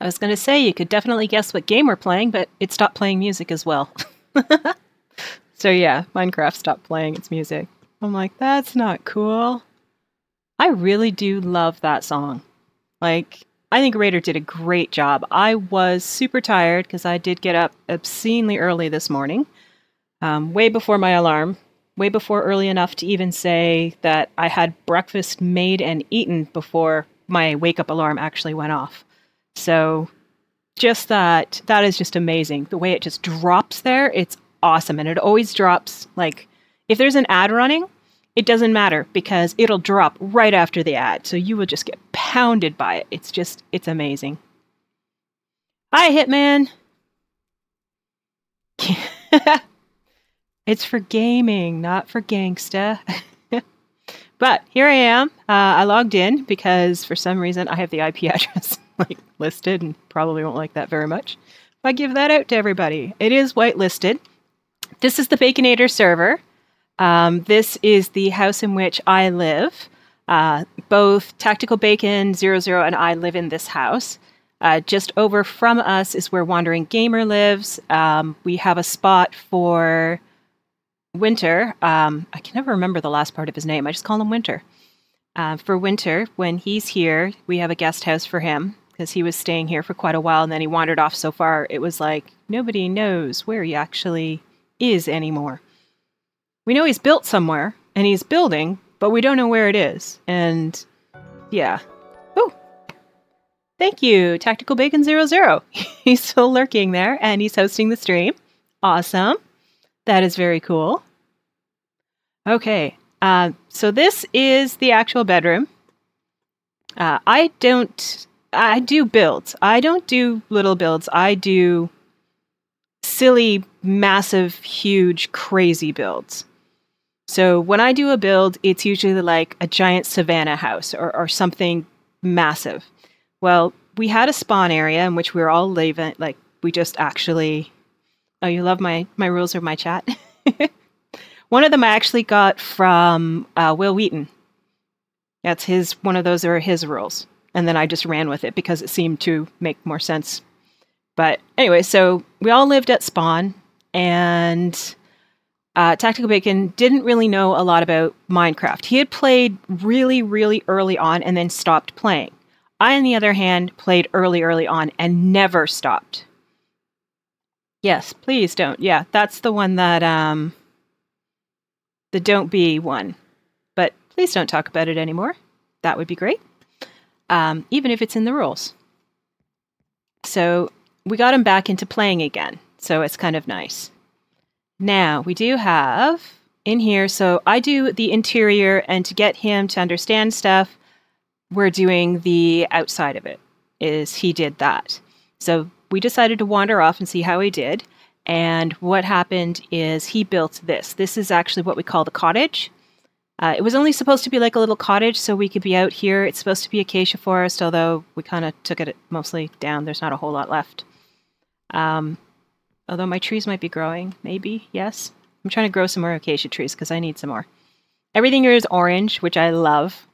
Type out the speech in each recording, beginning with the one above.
I was going to say you could definitely guess what game we're playing, but it stopped playing music as well. So yeah, Minecraft stopped playing its music. I'm like, that's not cool. I really do love that song. Like, I think Raider did a great job. I was super tired because I did get up obscenely early this morning, way before my alarm, way before early enough to even say that I had breakfast made and eaten before my wake up alarm actually went off. So just that is just amazing. The way it just drops there, it's awesome. And it always drops, like, if there's an ad running, it doesn't matter because it'll drop right after the ad. So you will just get pounded by it. It's amazing. Hi, Hitman. It's for gaming, not for gangsta. But here I am. I logged in because for some reason I have the IP address listed and probably won't like that very much. If I give that out to everybody. It is whitelisted. This is the Baconator server. This is the house in which I live. Both Tactical Bacon 00 and I live in this house. Just over from us is where Wandering Gamer lives. We have a spot for Winter. I can never remember the last part of his name. I just call him Winter. For Winter, when he's here, we have a guest house for him because he was staying here for quite a while and then he wandered off so far. It was like nobody knows where he actually is anymore. We know he's built somewhere and he's building, but we don't know where it is. And yeah. Oh, thank you, Tactical Bacon 00. He's still lurking there and he's hosting the stream. Awesome. That is very cool. Okay, so this is the actual bedroom. I do builds. I don't do little builds. I do silly, massive, huge, crazy builds. So when I do a build, it's usually like a giant savanna house or something massive. Well, we had a spawn area in which we were all living, like we just actually... Oh, you love my rules of my chat? One of them I actually got from Will Wheaton. That's one of those are his rules. And then I just ran with it because it seemed to make more sense. But anyway, so we all lived at spawn, and Tactical Bacon didn't really know a lot about Minecraft. He had played really, really early on and then stopped playing. I, on the other hand, played early on and never stopped. Yes, please don't. Yeah, that's the one that, the don't be one. But please don't talk about it anymore. That would be great. Even if it's in the rules. So we got him back into playing again. So it's kind of nice. Now, we do have in here, so I do the interior, and to get him to understand stuff, we're doing the outside of it, is he did that. So we decided to wander off and see how he did. And what happened is he built this. This is actually what we call the cottage. It was only supposed to be like a little cottage so we could be out here. It's supposed to be acacia forest, although we kind of took it mostly down. There's not a whole lot left. Although my trees might be growing, maybe, yes. I'm trying to grow some more acacia trees because I need some more. Everything here is orange, which I love.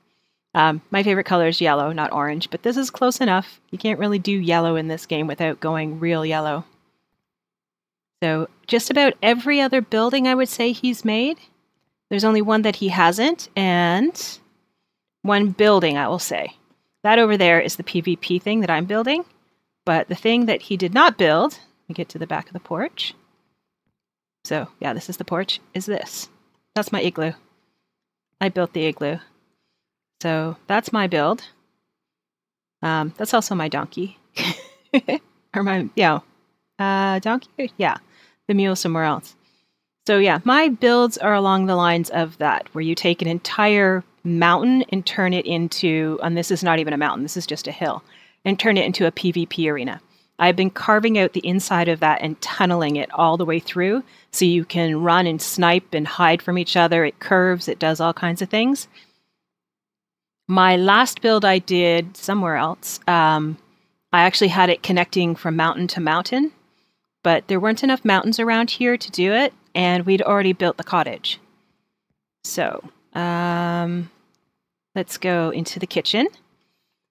My favorite color is yellow, not orange, but this is close enough. You can't really do yellow in this game without going real yellow. So just about every other building I would say he's made. There's only one that he hasn't, and one building I will say. That over there is the PvP thing that I'm building, but the thing that he did not build, let me get to the back of the porch. So yeah, this is the porch, is this. That's my igloo. I built the igloo. So that's my build. That's also my donkey. Or my, donkey? Yeah, the mule somewhere else. So yeah, my builds are along the lines of that, where you take an entire mountain and turn it into, and this is not even a mountain, this is just a hill, and turn it into a PvP arena. I've been carving out the inside of that and tunneling it all the way through, so you can run and snipe and hide from each other. It curves, it does all kinds of things. My last build I did somewhere else, I actually had it connecting from mountain to mountain, but there weren't enough mountains around here to do it, and we'd already built the cottage. So, let's go into the kitchen.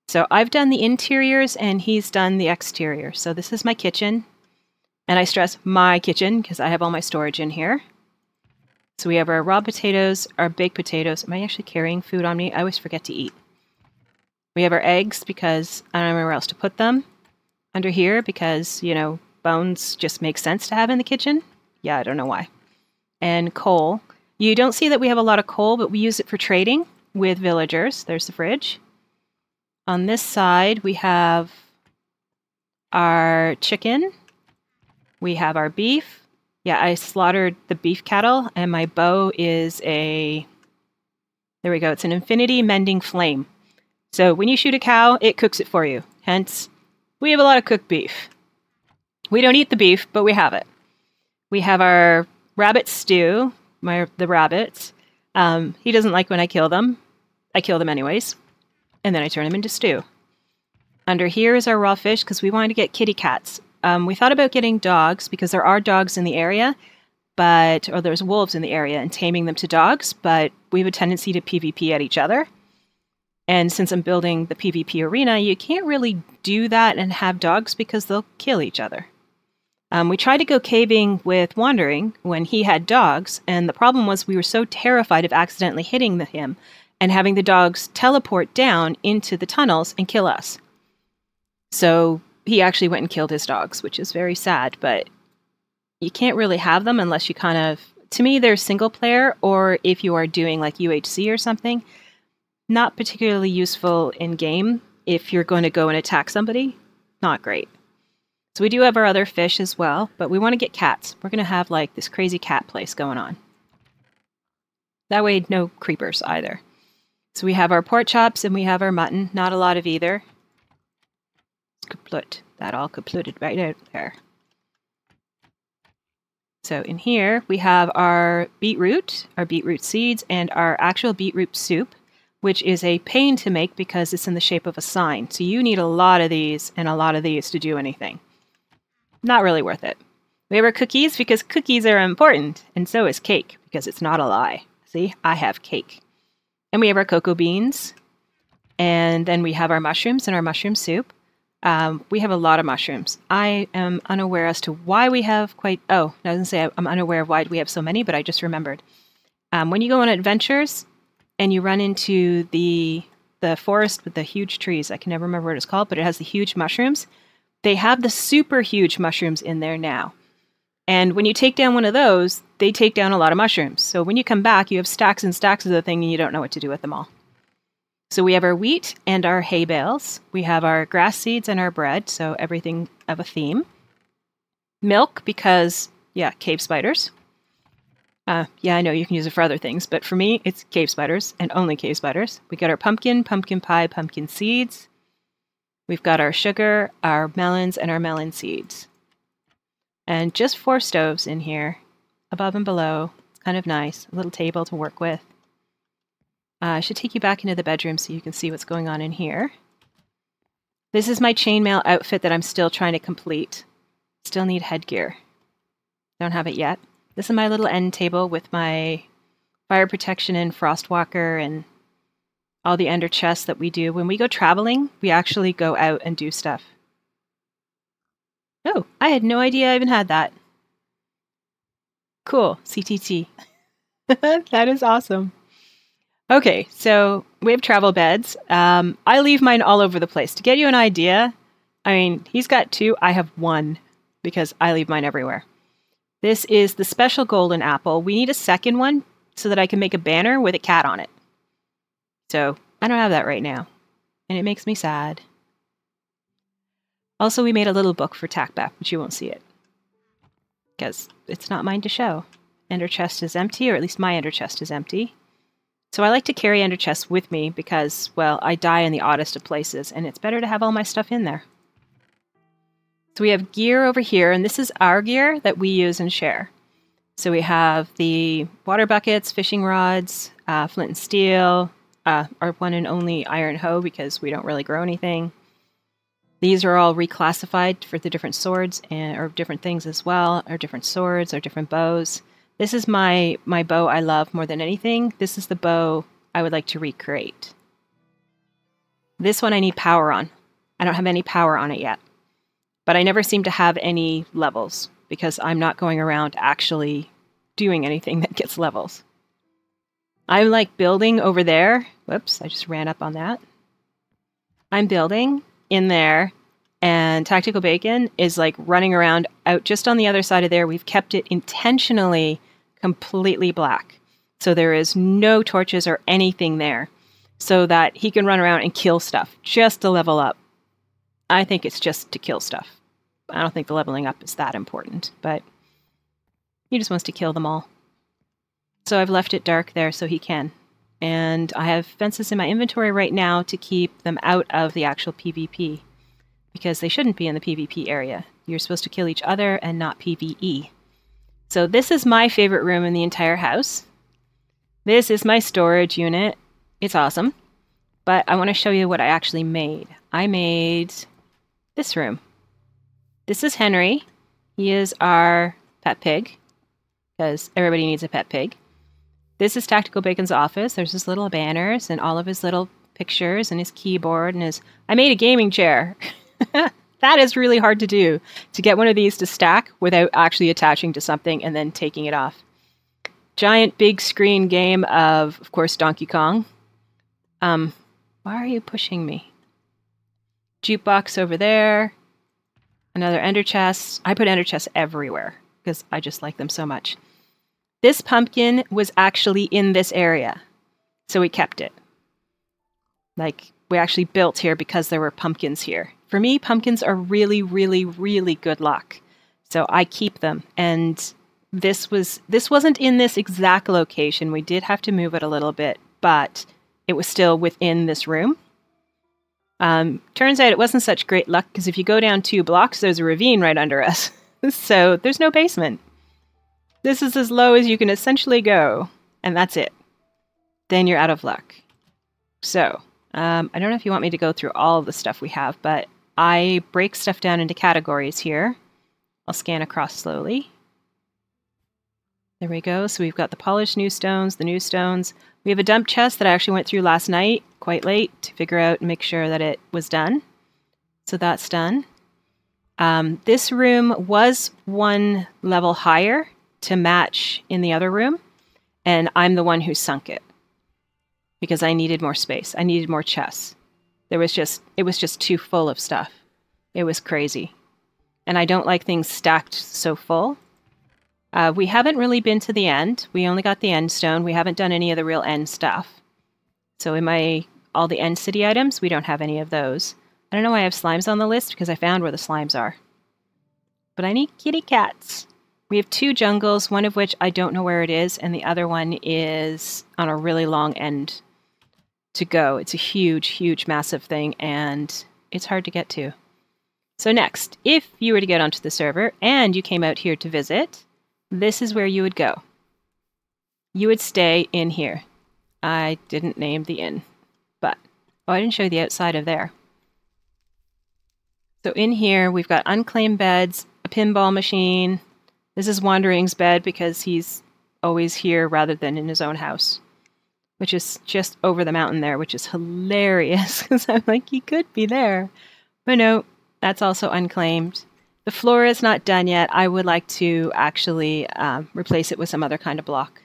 So I've done the interiors and he's done the exterior. So this is my kitchen. And I stress my kitchen because I have all my storage in here. So we have our raw potatoes, our baked potatoes. Am I actually carrying food on me? I always forget to eat. We have our eggs because I don't know where else to put them. Under here because, you know, bones just make sense to have in the kitchen. Yeah, I don't know why. And coal. You don't see that we have a lot of coal, but we use it for trading with villagers. There's the fridge. On this side, we have our chicken. We have our beef. Yeah, I slaughtered the beef cattle, and my bow is a... There we go. It's an infinity mending flame. So when you shoot a cow, it cooks it for you. Hence, we have a lot of cooked beef. We don't eat the beef, but we have it. We have our rabbit stew, the rabbits. He doesn't like when I kill them. I kill them anyways. And then I turn them into stew. Under here is our raw fish because we wanted to get kitty cats. We thought about getting dogs because there are dogs in the area, or there's wolves in the area, and taming them to dogs, but we have a tendency to PvP at each other. And since I'm building the PvP arena, you can't really do that and have dogs because they'll kill each other. We tried to go caving with Wandering when he had dogs, and the problem was we were so terrified of accidentally hitting him and having the dogs teleport down into the tunnels and kill us. So he actually went and killed his dogs, which is very sad, but you can't really have them unless you kind of... To me, they're single player, or if you are doing like UHC or something. Not particularly useful in game. If you're going to go and attack somebody, not great. So we do have our other fish as well, but we want to get cats. We're going to have like this crazy cat place going on. That way, no creepers either. So we have our pork chops and we have our mutton. Not a lot of either. Kaplut. That all kapluted right out there. So in here, we have our beetroot seeds, and our actual beetroot soup, which is a pain to make because it's in the shape of a sign. So you need a lot of these and a lot of these to do anything. Not really worth it. We have our cookies because cookies are important, and so is cake because it's not a lie. See, I have cake. And we have our cocoa beans, and then we have our mushrooms and our mushroom soup. We have a lot of mushrooms. I am unaware as to why we have quite... Oh, I was going to say I'm unaware of why we have so many, but I just remembered. When you go on adventures and you run into the forest with the huge trees, I can never remember what it's called, but it has the huge mushrooms. They have the super huge mushrooms in there now. And when you take down one of those, they take down a lot of mushrooms. So when you come back, you have stacks and stacks of the thing and you don't know what to do with them all. So we have our wheat and our hay bales. We have our grass seeds and our bread, so everything of a theme. Milk, because, yeah, cave spiders. Yeah, I know you can use it for other things, but for me, it's cave spiders and only cave spiders. We got our pumpkin pie, pumpkin seeds. We've got our sugar, our melons, and our melon seeds. And just 4 stoves in here, above and below. It's kind of nice. A little table to work with. I should take you back into the bedroom so you can see what's going on in here. This is my chainmail outfit that I'm still trying to complete. Still need headgear. Don't have it yet. This is my little end table with my fire protection and frostwalker and all the ender chests that we do. When we go traveling, we actually go out and do stuff. Oh, I had no idea I even had that. Cool, CTT. That is awesome. Okay, so we have travel beds. I leave mine all over the place. To get you an idea, I mean, he's got 2, I have 1, because I leave mine everywhere. This is the special golden apple. We need a second one so that I can make a banner with a cat on it. So I don't have that right now, and it makes me sad. Also, we made a little book for TACBAP, but you won't see it, because it's not mine to show. Ender chest is empty, or at least my ender chest is empty. So I like to carry ender chests with me because, well, I die in the oddest of places, and it's better to have all my stuff in there. So we have gear over here, and this is our gear that we use and share. So we have the water buckets, fishing rods, flint and steel, our one and only iron hoe because we don't really grow anything. These are all reclassified for the different swords or different things as well, or different swords or different bows. This is my bow I love more than anything. This is the bow I would like to recreate. This one I need power on. I don't have any power on it yet. But I never seem to have any levels because I'm not going around actually doing anything that gets levels. I'm like building over there. Whoops, I just ran up on that. I'm building in there, and Tactical Bacon is like running around out just on the other side of there. We've kept it intentionally completely black. So there is no torches or anything there so that he can run around and kill stuff just to level up. I think it's just to kill stuff. I don't think the leveling up is that important, but he just wants to kill them all. So I've left it dark there so he can. And I have fences in my inventory right now to keep them out of the actual PvP, because they shouldn't be in the PvP area. You're supposed to kill each other and not PvE. So this is my favorite room in the entire house. This is my storage unit. It's awesome. But I want to show you what I actually made. I made this room. This is Henry. He is our pet pig, because everybody needs a pet pig. This is Tactical Bacon's office. There's his little banners and all of his little pictures and his keyboard and his... I made a gaming chair. That is really hard to do, to get one of these to stack without actually attaching to something and then taking it off. Giant big screen game of course, Donkey Kong. Why are you pushing me? Jukebox over there. Another ender chest. I put ender chests everywhere because I just like them so much. This pumpkin was actually in this area, so we kept it. Like, we actually built here because there were pumpkins here. For me, pumpkins are really, really, really good luck. So I keep them. And this wasn't in this exact location. We did have to move it a little bit, but it was still within this room. Turns out it wasn't such great luck, because if you go down 2 blocks, there's a ravine right under us. So there's no basement. This is as low as you can essentially go, and that's it. Then you're out of luck. So, I don't know if you want me to go through all of the stuff we have, but I break stuff down into categories here. I'll scan across slowly. There we go. So we've got the polished new stones, the new stones. We have a dump chest that I actually went through last night, quite late, to figure out and make sure that it was done. So that's done. This room was 1 level higher to match in the other room, and I'm the one who sunk it because I needed more space. I needed more chests. It was just too full of stuff. It was crazy. And I don't like things stacked so full. We haven't really been to the end. We only got the end stone. We haven't done any of the real end stuff. So in all the end city items, we don't have any of those. I don't know why I have slimes on the list, because I found where the slimes are. But I need kitty cats. We have 2 jungles, one of which I don't know where it is, and the other one is on a really long end to go. It's a huge, huge, massive thing, and it's hard to get to. So next, if you were to get onto the server and you came out here to visit, this is where you would go. You would stay in here. I didn't name the inn, but... Oh, I didn't show you the outside of there. So in here, we've got unclaimed beds, a pinball machine. This is Wandering's bed because he's always here rather than in his own house, which is just over the mountain there, which is hilarious because I'm like, he could be there. But no, that's also unclaimed. The floor is not done yet. I would like to actually replace it with some other kind of block.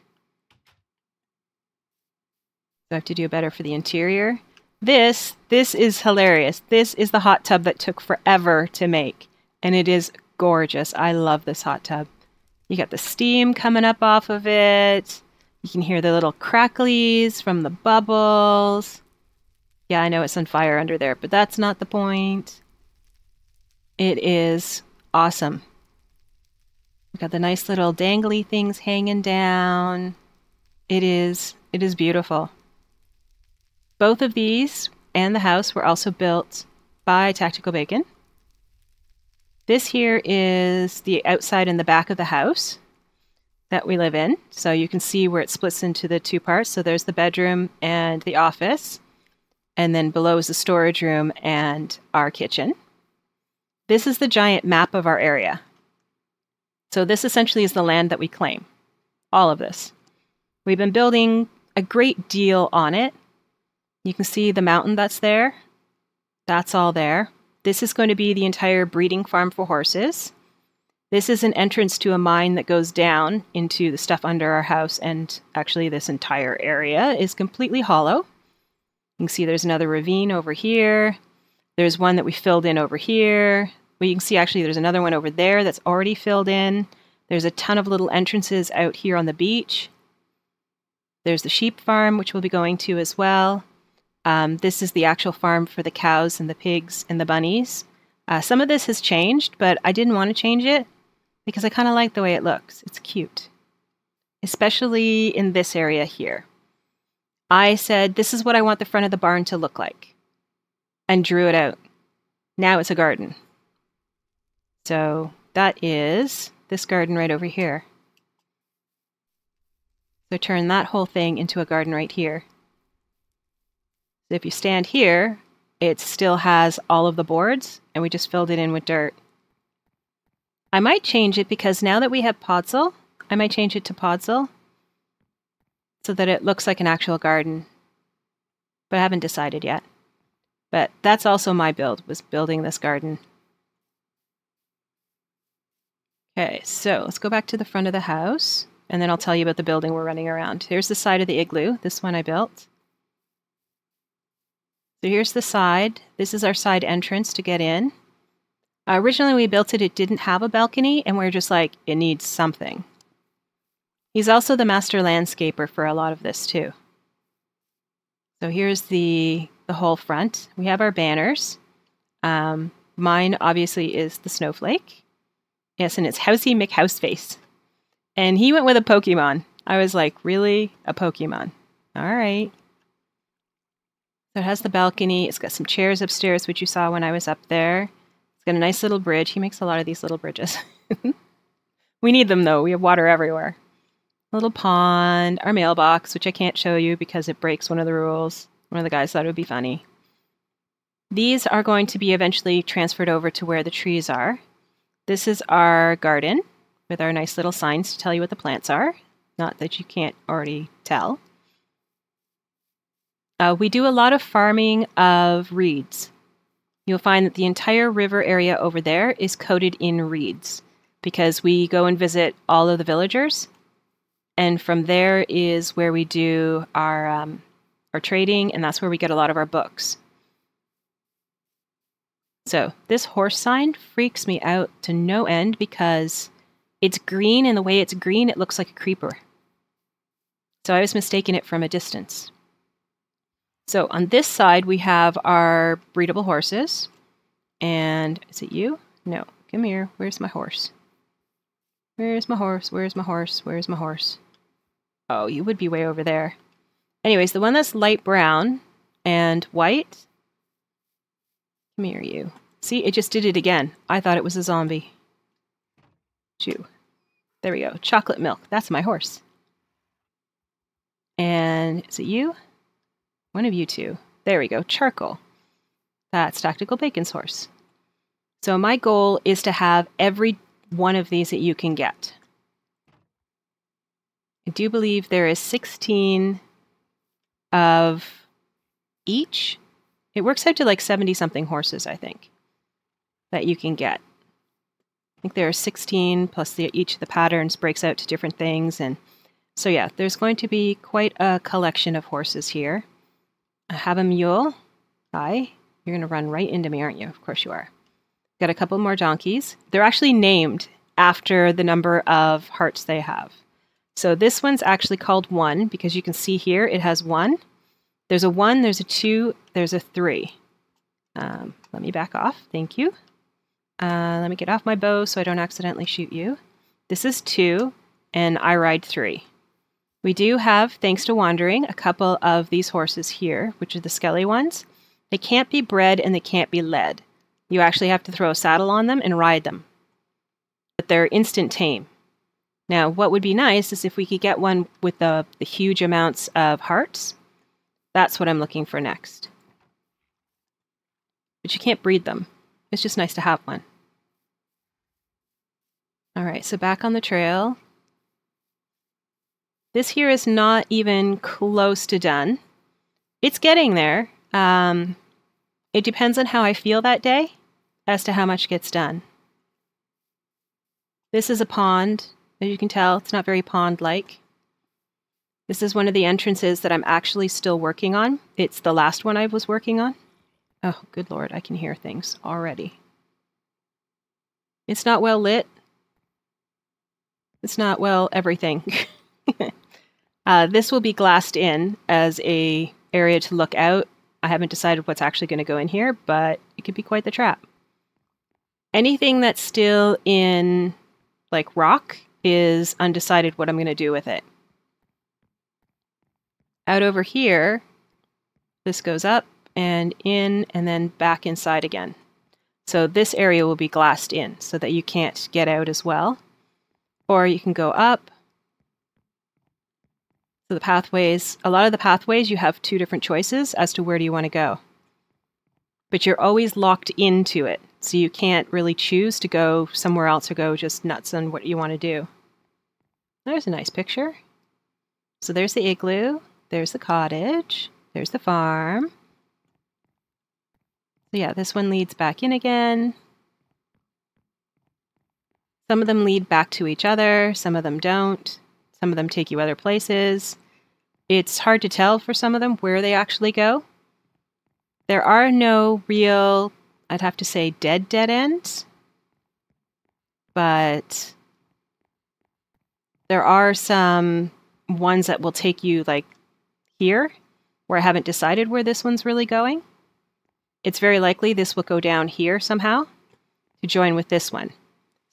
So I have to do better for the interior. This is hilarious. This is the hot tub that took forever to make, and it is gorgeous. I love this hot tub. You got the steam coming up off of it. You can hear the little cracklies from the bubbles. Yeah, I know it's on fire under there, but that's not the point. It is awesome. We've got the nice little dangly things hanging down. It is beautiful. Both of these and the house were also built by Tactical Bacon. This here is the outside and the back of the house that we live in. So you can see where it splits into the 2 parts. So there's the bedroom and the office. And then below is the storage room and our kitchen. This is the giant map of our area. So this essentially is the land that we claim. All of this. We've been building a great deal on it. You can see the mountain that's there. That's all there. This is going to be the entire breeding farm for horses. This is an entrance to a mine that goes down into the stuff under our house, and actually this entire area is completely hollow. You can see there's another ravine over here. There's one that we filled in over here. Well, you can see actually there's another one over there that's already filled in. There's a ton of little entrances out here on the beach. There's the sheep farm, which we'll be going to as well. This is the actual farm for the cows and the pigs and the bunnies. Some of this has changed, but I didn't want to change it because I kind of like the way it looks. It's cute, especially in this area here. I said, this is what I want the front of the barn to look like, and drew it out. Now it's a garden. So that is this garden right over here. So turn that whole thing into a garden right here. So if you stand here, it still has all of the boards, and we just filled it in with dirt. I might change it because now that we have podzol, I might change it to podzol so that it looks like an actual garden. But I haven't decided yet. But that's also my build, was building this garden. Okay, so let's go back to the front of the house, and then I'll tell you about the building we're running around. Here's the side of the igloo. This one I built. So here's the side. This is our side entrance to get in. Originally we built it, it didn't have a balcony, and we're just like, it needs something. He's also the master landscaper for a lot of this too. So here's the whole front. We have our banners. Mine obviously is the snowflake. Yes, and it's Housey McHouseface. And he went with a Pokemon. I was like, really? A Pokemon? All right. So it has the balcony. It's got some chairs upstairs, which you saw when I was up there. It's got a nice little bridge. He makes a lot of these little bridges. We need them, though. We have water everywhere. A little pond. Our mailbox, which I can't show you because it breaks one of the rules. One of the guys thought it would be funny. These are going to be eventually transferred over to where the trees are. This is our garden with our nice little signs to tell you what the plants are. Not that you can't already tell. We do a lot of farming of reeds. You'll find that the entire river area over there is coated in reeds because we go and visit all of the villagers. And from there is where we do our trading, and that's where we get a lot of our books. So this horse sign freaks me out to no end because it's green, and the way it's green, it looks like a creeper. So I was mistaking it from a distance. So on this side, we have our breedable horses. And is it you? No, come here. Where's my horse? Where's my horse? Where's my horse? Where's my horse? Oh, you would be way over there. Anyways, the one that's light brown and white. Come here, you. See, it just did it again. I thought it was a zombie. Chew. There we go. Chocolate milk. That's my horse. And is it you? One of you two. There we go. Charcoal. That's Tactical Bacon's horse. So my goal is to have every one of these that you can get. I do believe there is 16 of each. It works out to like 70-something horses, I think, that you can get. I think there are 16, plus each of the patterns breaks out to different things. And so yeah, there's going to be quite a collection of horses here. I have a mule. Hi. You're going to run right into me, aren't you? Of course you are. Got a couple more donkeys. They're actually named after the number of hearts they have. So this one's actually called 1 because you can see here it has 1. There's a 1, there's a 2, there's a 3. Let me back off. Thank you. Let me get off my bow so I don't accidentally shoot you. This is 2, and I ride 3. We do have, thanks to wandering, a couple of these horses here, which are the skelly ones. They can't be bred and they can't be led. You actually have to throw a saddle on them and ride them. But they're instant tame. Now, what would be nice is if we could get one with the huge amounts of hearts. That's what I'm looking for next. But you can't breed them. It's just nice to have one. All right, so back on the trail. This here is not even close to done. It's getting there. It depends on how I feel that day as to how much gets done. This is a pond. As you can tell, it's not very pond-like. This is one of the entrances that I'm actually still working on. It's the last one I was working on. Oh, good Lord, I can hear things already. It's not well lit. It's not well everything. This will be glassed in as a area to look out. I haven't decided what's actually going to go in here, but it could be quite the trap. Anything that's still in like rock is undecided what I'm going to do with it. Out over here, this goes up and in and then back inside again. So this area will be glassed in so that you can't get out as well. Or you can go up. So the pathways, a lot of the pathways, you have two different choices as to where do you want to go. But you're always locked into it. So you can't really choose to go somewhere else or go just nuts on what you want to do. There's a nice picture. So there's the igloo. There's the cottage. There's the farm. So yeah, this one leads back in again. Some of them lead back to each other. Some of them don't. Some of them take you other places. It's hard to tell for some of them where they actually go. There are no real, I'd have to say, dead ends. But there are some ones that will take you like here, where I haven't decided where this one's really going. It's very likely this will go down here somehow to join with this one.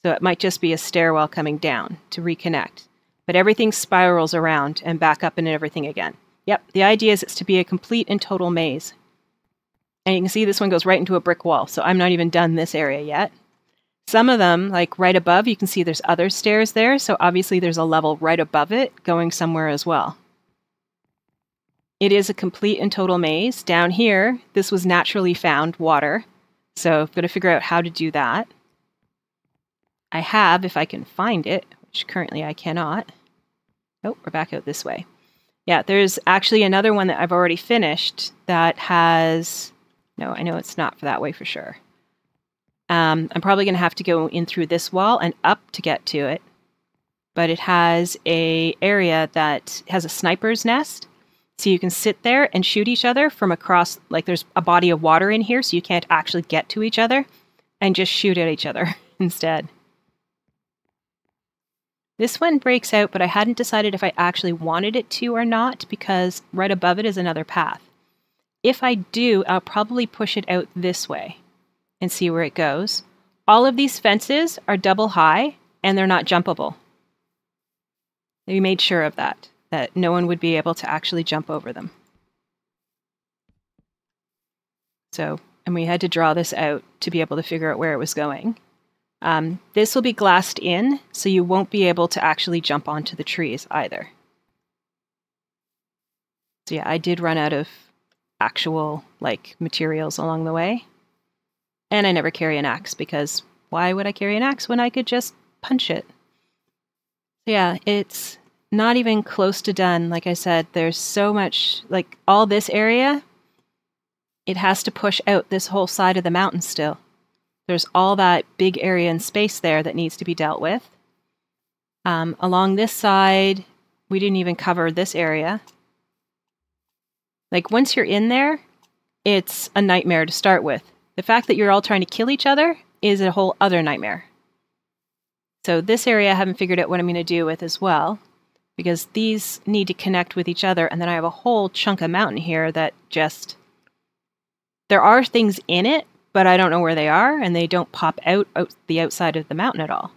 So it might just be a stairwell coming down to reconnect. But everything spirals around and back up and everything again. Yep, the idea is it's to be a complete and total maze. And you can see this one goes right into a brick wall, so I'm not even done this area yet. Some of them, like right above, you can see there's other stairs there, so obviously there's a level right above it going somewhere as well. It is a complete and total maze. Down here, this was naturally found water, so I've got to figure out how to do that. I have, if I can find it, which currently I cannot. Oh, we're back out this way. Yeah, there's actually another one that I've already finished that has... No, I know it's not for that way for sure. I'm probably going to have to go in through this wall and up to get to it. But it has a area that has a sniper's nest. So you can sit there and shoot each other from across, like there's a body of water in here, so you can't actually get to each other, and just shoot at each other instead. This one breaks out, but I hadn't decided if I actually wanted it to or not, because right above it is another path. If I do, I'll probably push it out this way and see where it goes. All of these fences are double high, and they're not jumpable. We made sure of that no one would be able to actually jump over them. So, and we had to draw this out to be able to figure out where it was going. This will be glassed in, so you won't be able to actually jump onto the trees either. So yeah, I did run out of actual like materials along the way. And I never carry an axe, because why would I carry an axe when I could just punch it? So yeah, it's not even close to done. Like I said, there's so much, like all this area, it has to push out this whole side of the mountain still. There's all that big area and space there that needs to be dealt with. Along this side, we didn't even cover this area. Like once you're in there, it's a nightmare to start with. The fact that you're all trying to kill each other is a whole other nightmare. So this area I haven't figured out what I'm going to do with as well, because these need to connect with each other, and then I have a whole chunk of mountain here that just... There are things in it, but I don't know where they are, and they don't pop out the outside of the mountain at all.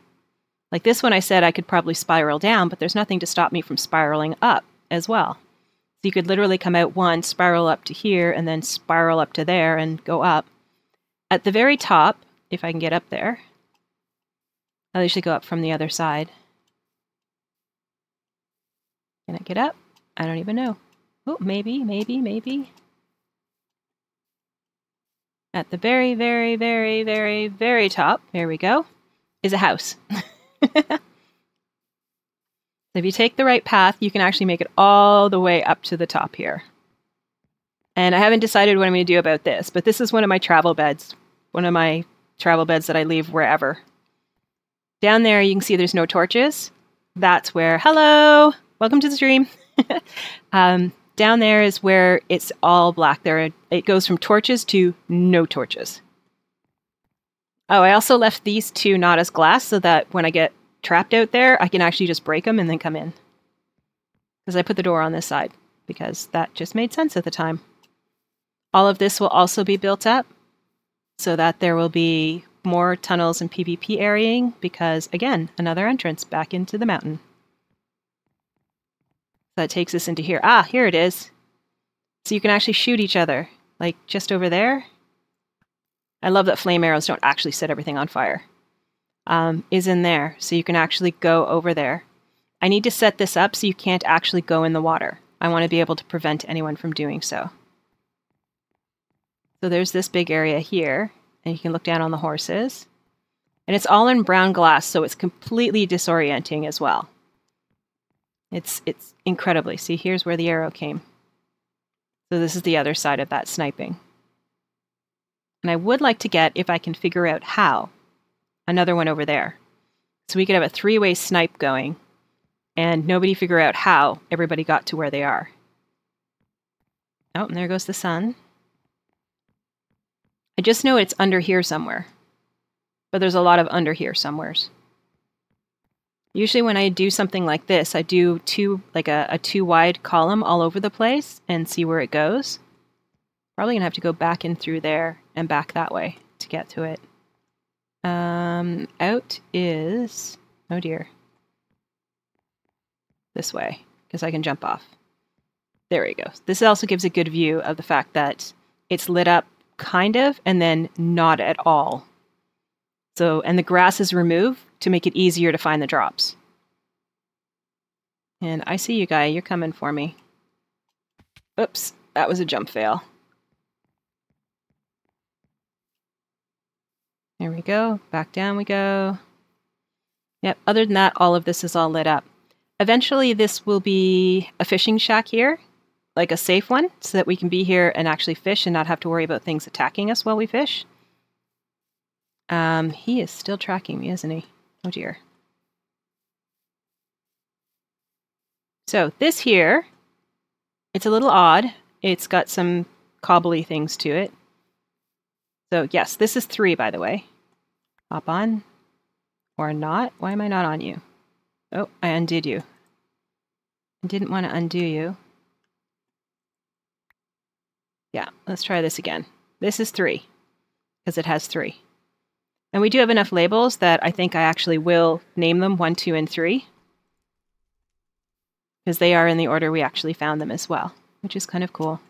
Like this one I said I could probably spiral down, but there's nothing to stop me from spiraling up as well. So you could literally come out one, spiral up to here, and then spiral up to there and go up. At the very top, if I can get up there, I'll usually go up from the other side. Can I get up? I don't even know. Oh, maybe. At the very, very, very, very, very top, there we go, is a house. So if you take the right path, you can actually make it all the way up to the top here. And I haven't decided what I'm going to do about this, but this is one of my travel beds. One of my travel beds that I leave wherever. Down there, you can see there's no torches. That's where, hello, welcome to the stream. Down there is where it's all black. It goes from torches to no torches. Oh, I also left these two not as glass so that when I get trapped out there, I can actually just break them and then come in. Because I put the door on this side, because that just made sense at the time. All of this will also be built up so that there will be more tunnels and PvP areaing, because, again, another entrance back into the mountain. That takes us into here. Ah, here it is. So you can actually shoot each other, like just over there. I love that flame arrows don't actually set everything on fire. Is in there, so you can actually go over there. I need to set this up so you can't actually go in the water. I want to be able to prevent anyone from doing so. So there's this big area here, and you can look down on the horses. And it's all in brown glass, so it's completely disorienting as well. It's incredibly. See, here's where the arrow came. So this is the other side of that sniping. And I would like to get, if I can figure out how, another one over there. So we could have a three-way snipe going, and nobody figure out how everybody got to where they are. Oh, and there goes the sun. I just know it's under here somewhere. But there's a lot of under here somewheres. Usually when I do something like this, I do a two-wide column all over the place and see where it goes. Probably gonna have to go back in through there and back that way to get to it. Out is, oh dear, this way, because I can jump off. There we go. This also gives a good view of the fact that it's lit up kind of, and then not at all. So, and the grass is removed to make it easier to find the drops. And I see you, guy. You're coming for me. Oops, that was a jump fail. There we go. Back down we go. Yep, other than that, all of this is all lit up. Eventually, this will be a fishing shack here, like a safe one, so that we can be here and actually fish and not have to worry about things attacking us while we fish. He is still tracking me, isn't he? Oh dear. So this here, it's a little odd. It's got some cobbly things to it. So yes, this is 3, by the way. Hop on. Or not. Why am I not on you? Oh, I undid you. I didn't want to undo you. Yeah, let's try this again. This is 3, because it has 3. And we do have enough labels that I think I actually will name them 1, 2, and 3. Because they are in the order we actually found them as well, which is kind of cool.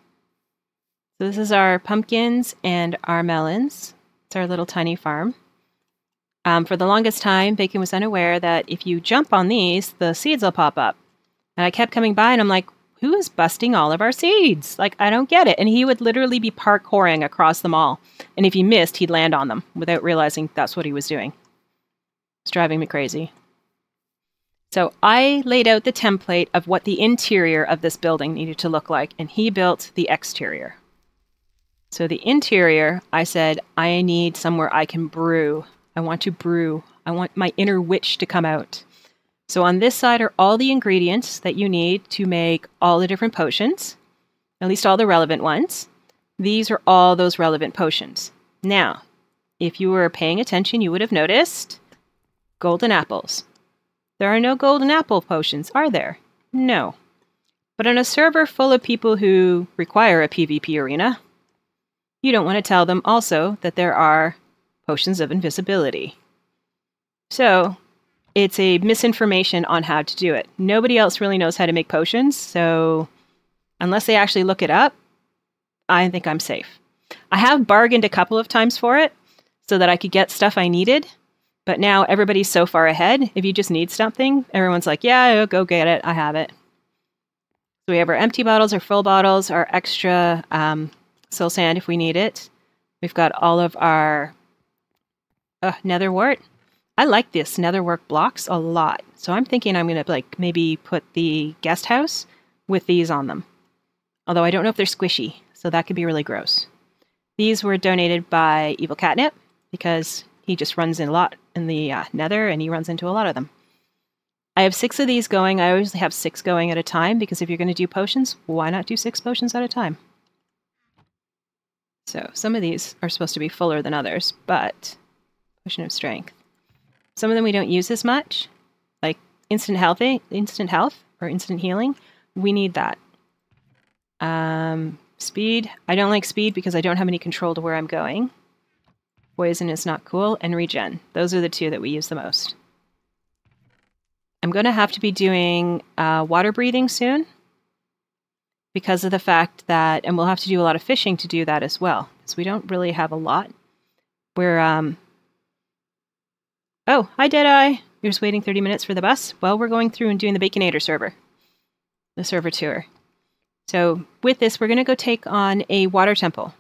So this is our pumpkins and our melons. It's our little tiny farm. For the longest time, Bacon was unaware that if you jump on these, the seeds will pop up. And I kept coming by and I'm like, who is busting all of our seeds? Like, I don't get it. And he would literally be parkouring across them all. And if he missed, he'd land on them without realizing that's what he was doing. It's driving me crazy. So I laid out the template of what the interior of this building needed to look like, and he built the exterior. So the interior, I said, I need somewhere I can brew. I want to brew. I want my inner witch to come out. So on this side are all the ingredients that you need to make all the different potions, at least all the relevant ones. These are all those relevant potions. Now, if you were paying attention, you would have noticed golden apples. There are no golden apple potions, are there? No. But on a server full of people who require a PvP arena, you don't want to tell them also that there are potions of invisibility. So, it's a misinformation on how to do it. Nobody else really knows how to make potions, so unless they actually look it up, I think I'm safe. I have bargained a couple of times for it so that I could get stuff I needed, but now everybody's so far ahead. If you just need something, everyone's like, yeah, go get it. I have it. So we have our empty bottles, our full bottles, our extra soul sand if we need it. We've got all of our nether wart. I like this netherwork blocks a lot. So I'm thinking I'm going to maybe put the guest house with these on them. Although I don't know if they're squishy. so that could be really gross. These were donated by Evil Catnip because he just runs in a lot in the nether, and he runs into a lot of them. I have 6 of these going. I always have 6 going at a time because if you're going to do potions, why not do 6 potions at a time? So some of these are supposed to be fuller than others, but potion of strength. Some of them we don't use as much, like instant health or instant healing. We need that. Speed. I don't like speed because I don't have any control to where I'm going. Poison is not cool. And regen. Those are the 2 that we use the most. I'm going to have to be doing water breathing soon because of the fact that, and we'll have to do a lot of fishing to do that as well, because we don't really have a lot. We're, oh, hi Deadeye. You're just waiting 30 minutes for the bus? Well, we're going through and doing the Baconator server, the server tour. So with this, we're going to go take on a water temple.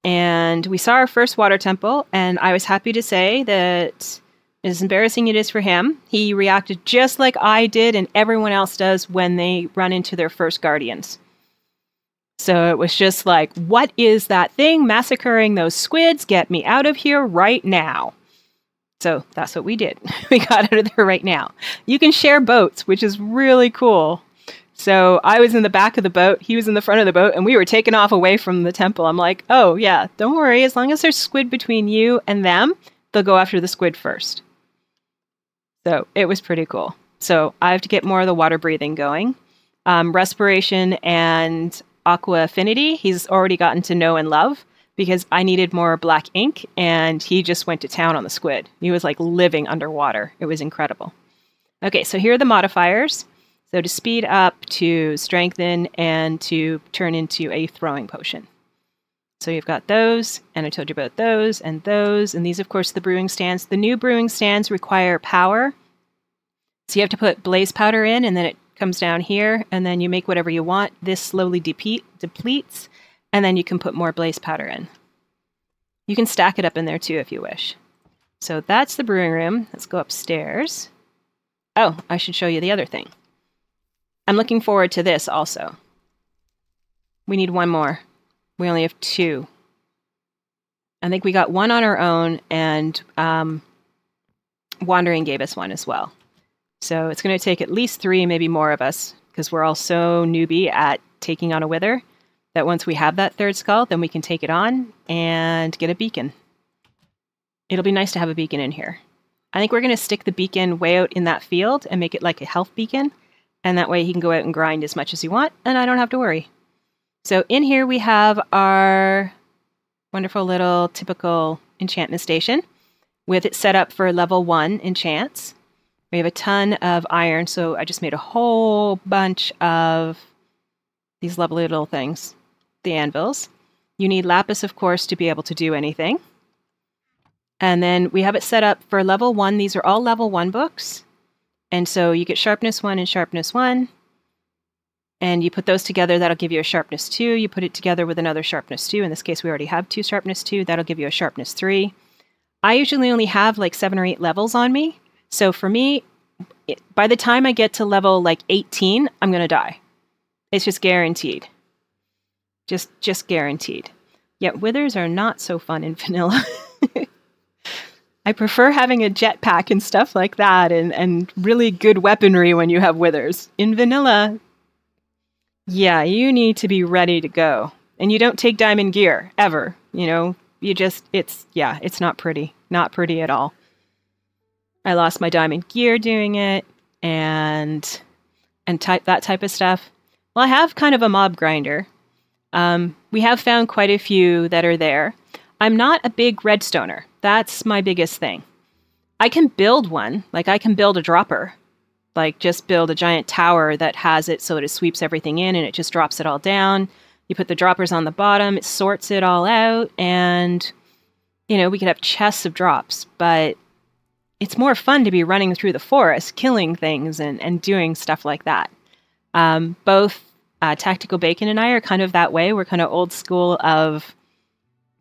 And we saw our first water temple, and I was happy to say that, as embarrassing it is for him, he reacted just like I did and everyone else does when they run into their first guardians. So it was just like, what is that thing massacring those squids? Get me out of here right now. So that's what we did. We got out of there right now. You can share boats, which is really cool. So I was in the back of the boat, he was in the front of the boat, and we were taking off away from the temple. I'm like, oh yeah, don't worry. As long as there's squid between you and them, they'll go after the squid first. So it was pretty cool. So I have to get more of the water breathing going. Respiration and aqua affinity, he's already gotten to know and love because I needed more black ink and he just went to town on the squid. He was like living underwater. It was incredible. Okay, so here are the modifiers. So to speed up, to strengthen, and to turn into a throwing potion. So you've got those, and I told you about those, and these, of course, the brewing stands. The new brewing stands require power. So you have to put blaze powder in, and then it comes down here, and then you make whatever you want. This slowly depletes, and then you can put more blaze powder in. You can stack it up in there, too, if you wish. So that's the brewing room. Let's go upstairs. Oh, I should show you the other thing. I'm looking forward to this also. We need 1 more. We only have 2. I think we got 1 on our own, and Wandering gave us 1 as well. So it's going to take at least 3, maybe more of us, because we're all so newbie at taking on a wither, that once we have that 3rd skull, then we can take it on and get a beacon. It'll be nice to have a beacon in here. I think we're going to stick the beacon way out in that field and make it like a health beacon, and that way he can go out and grind as much as he wants, and I don't have to worry. So in here we have our wonderful little typical enchantment station with it set up for level 1 enchants. We have a ton of iron, so I just made a whole bunch of these lovely little things, the anvils. You need lapis, of course, to be able to do anything. And then we have it set up for level 1. These are all level 1 books. And so you get sharpness 1 and sharpness 1. And you put those together, that'll give you a sharpness 2. You put it together with another sharpness 2. In this case, we already have 2 sharpness 2. That'll give you a sharpness 3. I usually only have like 7 or 8 levels on me. So for me, by the time I get to level like 18, I'm going to die. It's just guaranteed. Just guaranteed. Yet withers are not so fun in vanilla. I prefer having a jetpack and stuff like that and really good weaponry when you have withers. In vanilla, yeah, you need to be ready to go. And you don't take diamond gear, ever. You know, you just, it's not pretty. Not pretty at all. I lost my diamond gear doing it, and that type of stuff. Well, I have kind of a mob grinder. We have found quite a few that are there. I'm not a big redstoner. That's my biggest thing. I can build one. Like, I can build a dropper. Like, just build a giant tower that has it so that it sweeps everything in and it just drops it all down. You put the droppers on the bottom, it sorts it all out, and, you know, we could have chests of drops, but it's more fun to be running through the forest, killing things and doing stuff like that. Both Tactical Bacon and I are kind of that way. We're kind of old school of,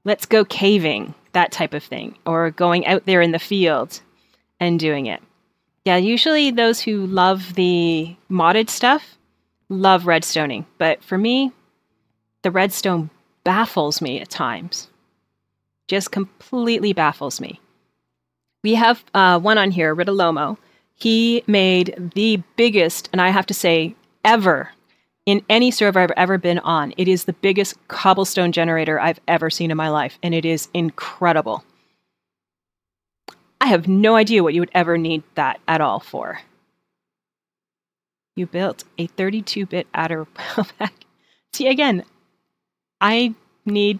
let's go caving, that type of thing, or going out there in the field and doing it. Yeah, usually those who love the modded stuff love redstoning, but for me, the redstone baffles me at times. Just completely baffles me. We have one on here, Ritalomo. He made the biggest, and I have to say, ever, in any server I've ever been on. It is the biggest cobblestone generator I've ever seen in my life, and it is incredible. I have no idea what you would ever need that at all for. You built a 32-bit adder pack. See, again, I need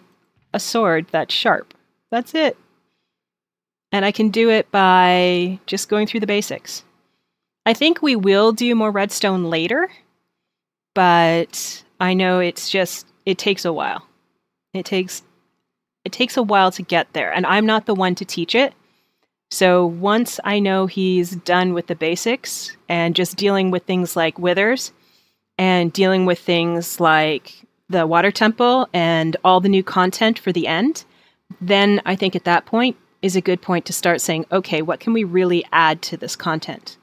a sword that's sharp. That's it. And I can do it by just going through the basics. I think we will do more redstone later, but I know it takes a while. It takes a while to get there, and I'm not the one to teach it. So once I know he's done with the basics and just dealing with things like withers and dealing with things like the water temple and all the new content for the end, then I think at that point is a good point to start saying, okay, what can we really add to this content?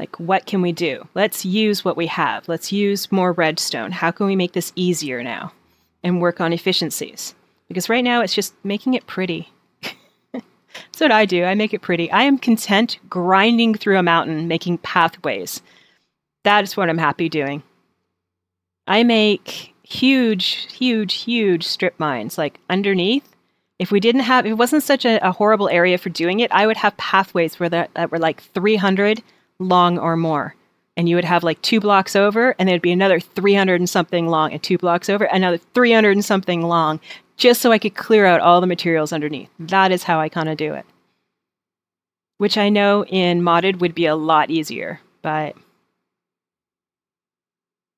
Like, what can we do? Let's use what we have. Let's use more redstone. How can we make this easier now and work on efficiencies? Because right now it's just making it pretty. That's what I do. I make it pretty. I am content grinding through a mountain, making pathways. That is what I'm happy doing. I make huge, huge, huge strip mines, like underneath. If it wasn't such a horrible area for doing it, I would have pathways that were like 300 long or more. And you would have like 2 blocks over, and there'd be another 300 and something long, and 2 blocks over, another 300 and something long, just so I could clear out all the materials underneath. That is how I kind of do it. Which I know in modded would be a lot easier, but...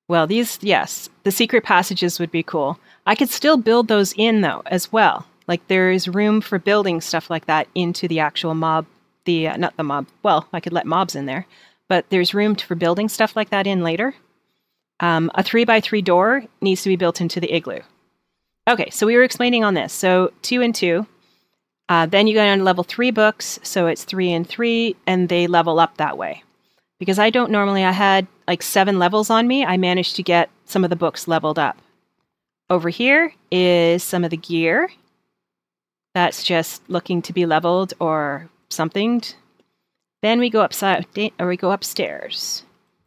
Well, yes, the secret passages would be cool. I could still build those in, though, as well. Like, there is room for building stuff like that into the actual mob. Not the mob. Well, I could let mobs in there. But there's room for building stuff like that in later. A 3x3 door needs to be built into the igloo. Okay, so we were explaining on this. So 2 and 2. Then you go down to level 3 books. So it's 3 and 3, and they level up that way. Because I had like 7 levels on me. I managed to get some of the books leveled up. Over here is some of the gear. That's just looking to be leveled or something. Then we go upstairs.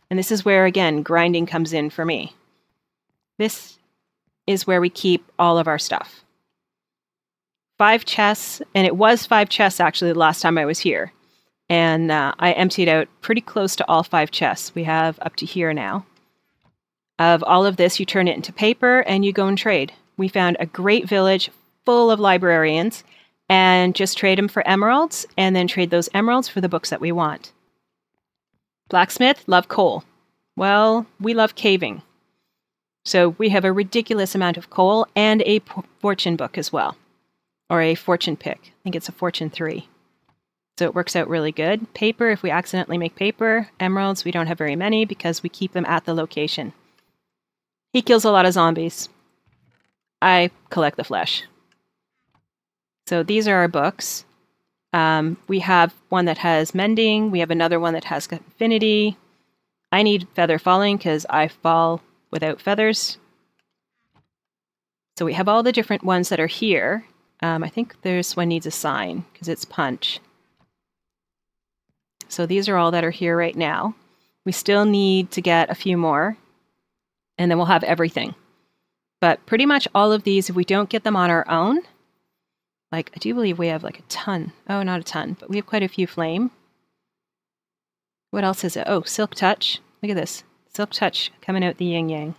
And this is where, again, grinding comes in for me. This is where we keep all of our stuff. 5 chests, and it was 5 chests actually the last time I was here. And I emptied out pretty close to all 5 chests. We have up to here now. Of all of this, you turn it into paper and you go and trade. We found a great village full of librarians and just trade them for emeralds and then trade those emeralds for the books that we want. Blacksmith, love coal. Well, we love caving. So we have a ridiculous amount of coal and a fortune book as well. Or a fortune pick. I think it's a fortune 3. So it works out really good. Paper, if we accidentally make paper. Emeralds, we don't have very many because we keep them at the location. He kills a lot of zombies. I collect the flesh. So these are our books. We have one that has mending. We have another one that has infinity. I need feather falling because I fall without feathers. So we have all the different ones that are here. I think this one needs a sign because it's punch. So these are all that are here right now. We still need to get a few more, and then we'll have everything. But pretty much all of these, if we don't get them on our own, like I do believe we have like a ton. Oh, not a ton, but we have quite a few flame. What else is it? Oh, silk touch. Look at this. Silk touch coming out the yin yang.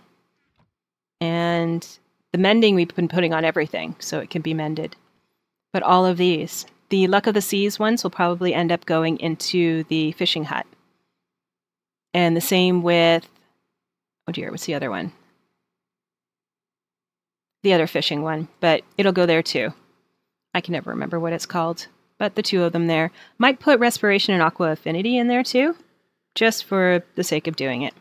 And the mending we've been putting on everything, so it can be mended. But all of these. The Luck of the Seas ones will probably end up going into the fishing hut. And the same with, oh dear, what's the other one? The other fishing one, but it'll go there too. I can never remember what it's called, but the 2 of them there. Might put Respiration and Aqua Affinity in there too, just for the sake of doing it.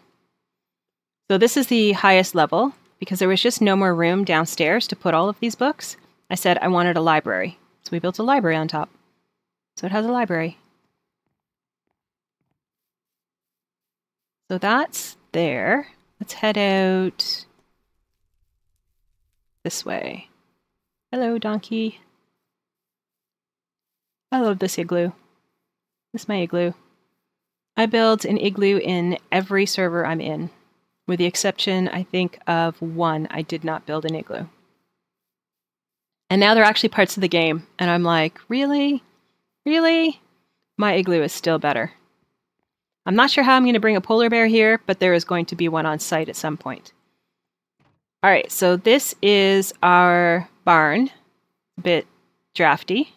So this is the highest level, because there was just no more room downstairs to put all of these books. I said I wanted a library. So we built a library on top. So it has a library. So that's there. Let's head out this way. Hello, donkey. I love this igloo. This is my igloo. I build an igloo in every server I'm in, with the exception, I think, of one. I did not build an igloo. And now they're actually parts of the game, and I'm like, really? Really? My igloo is still better. I'm not sure how I'm going to bring a polar bear here, but there is going to be one on site at some point. All right, so this is our barn. A bit drafty.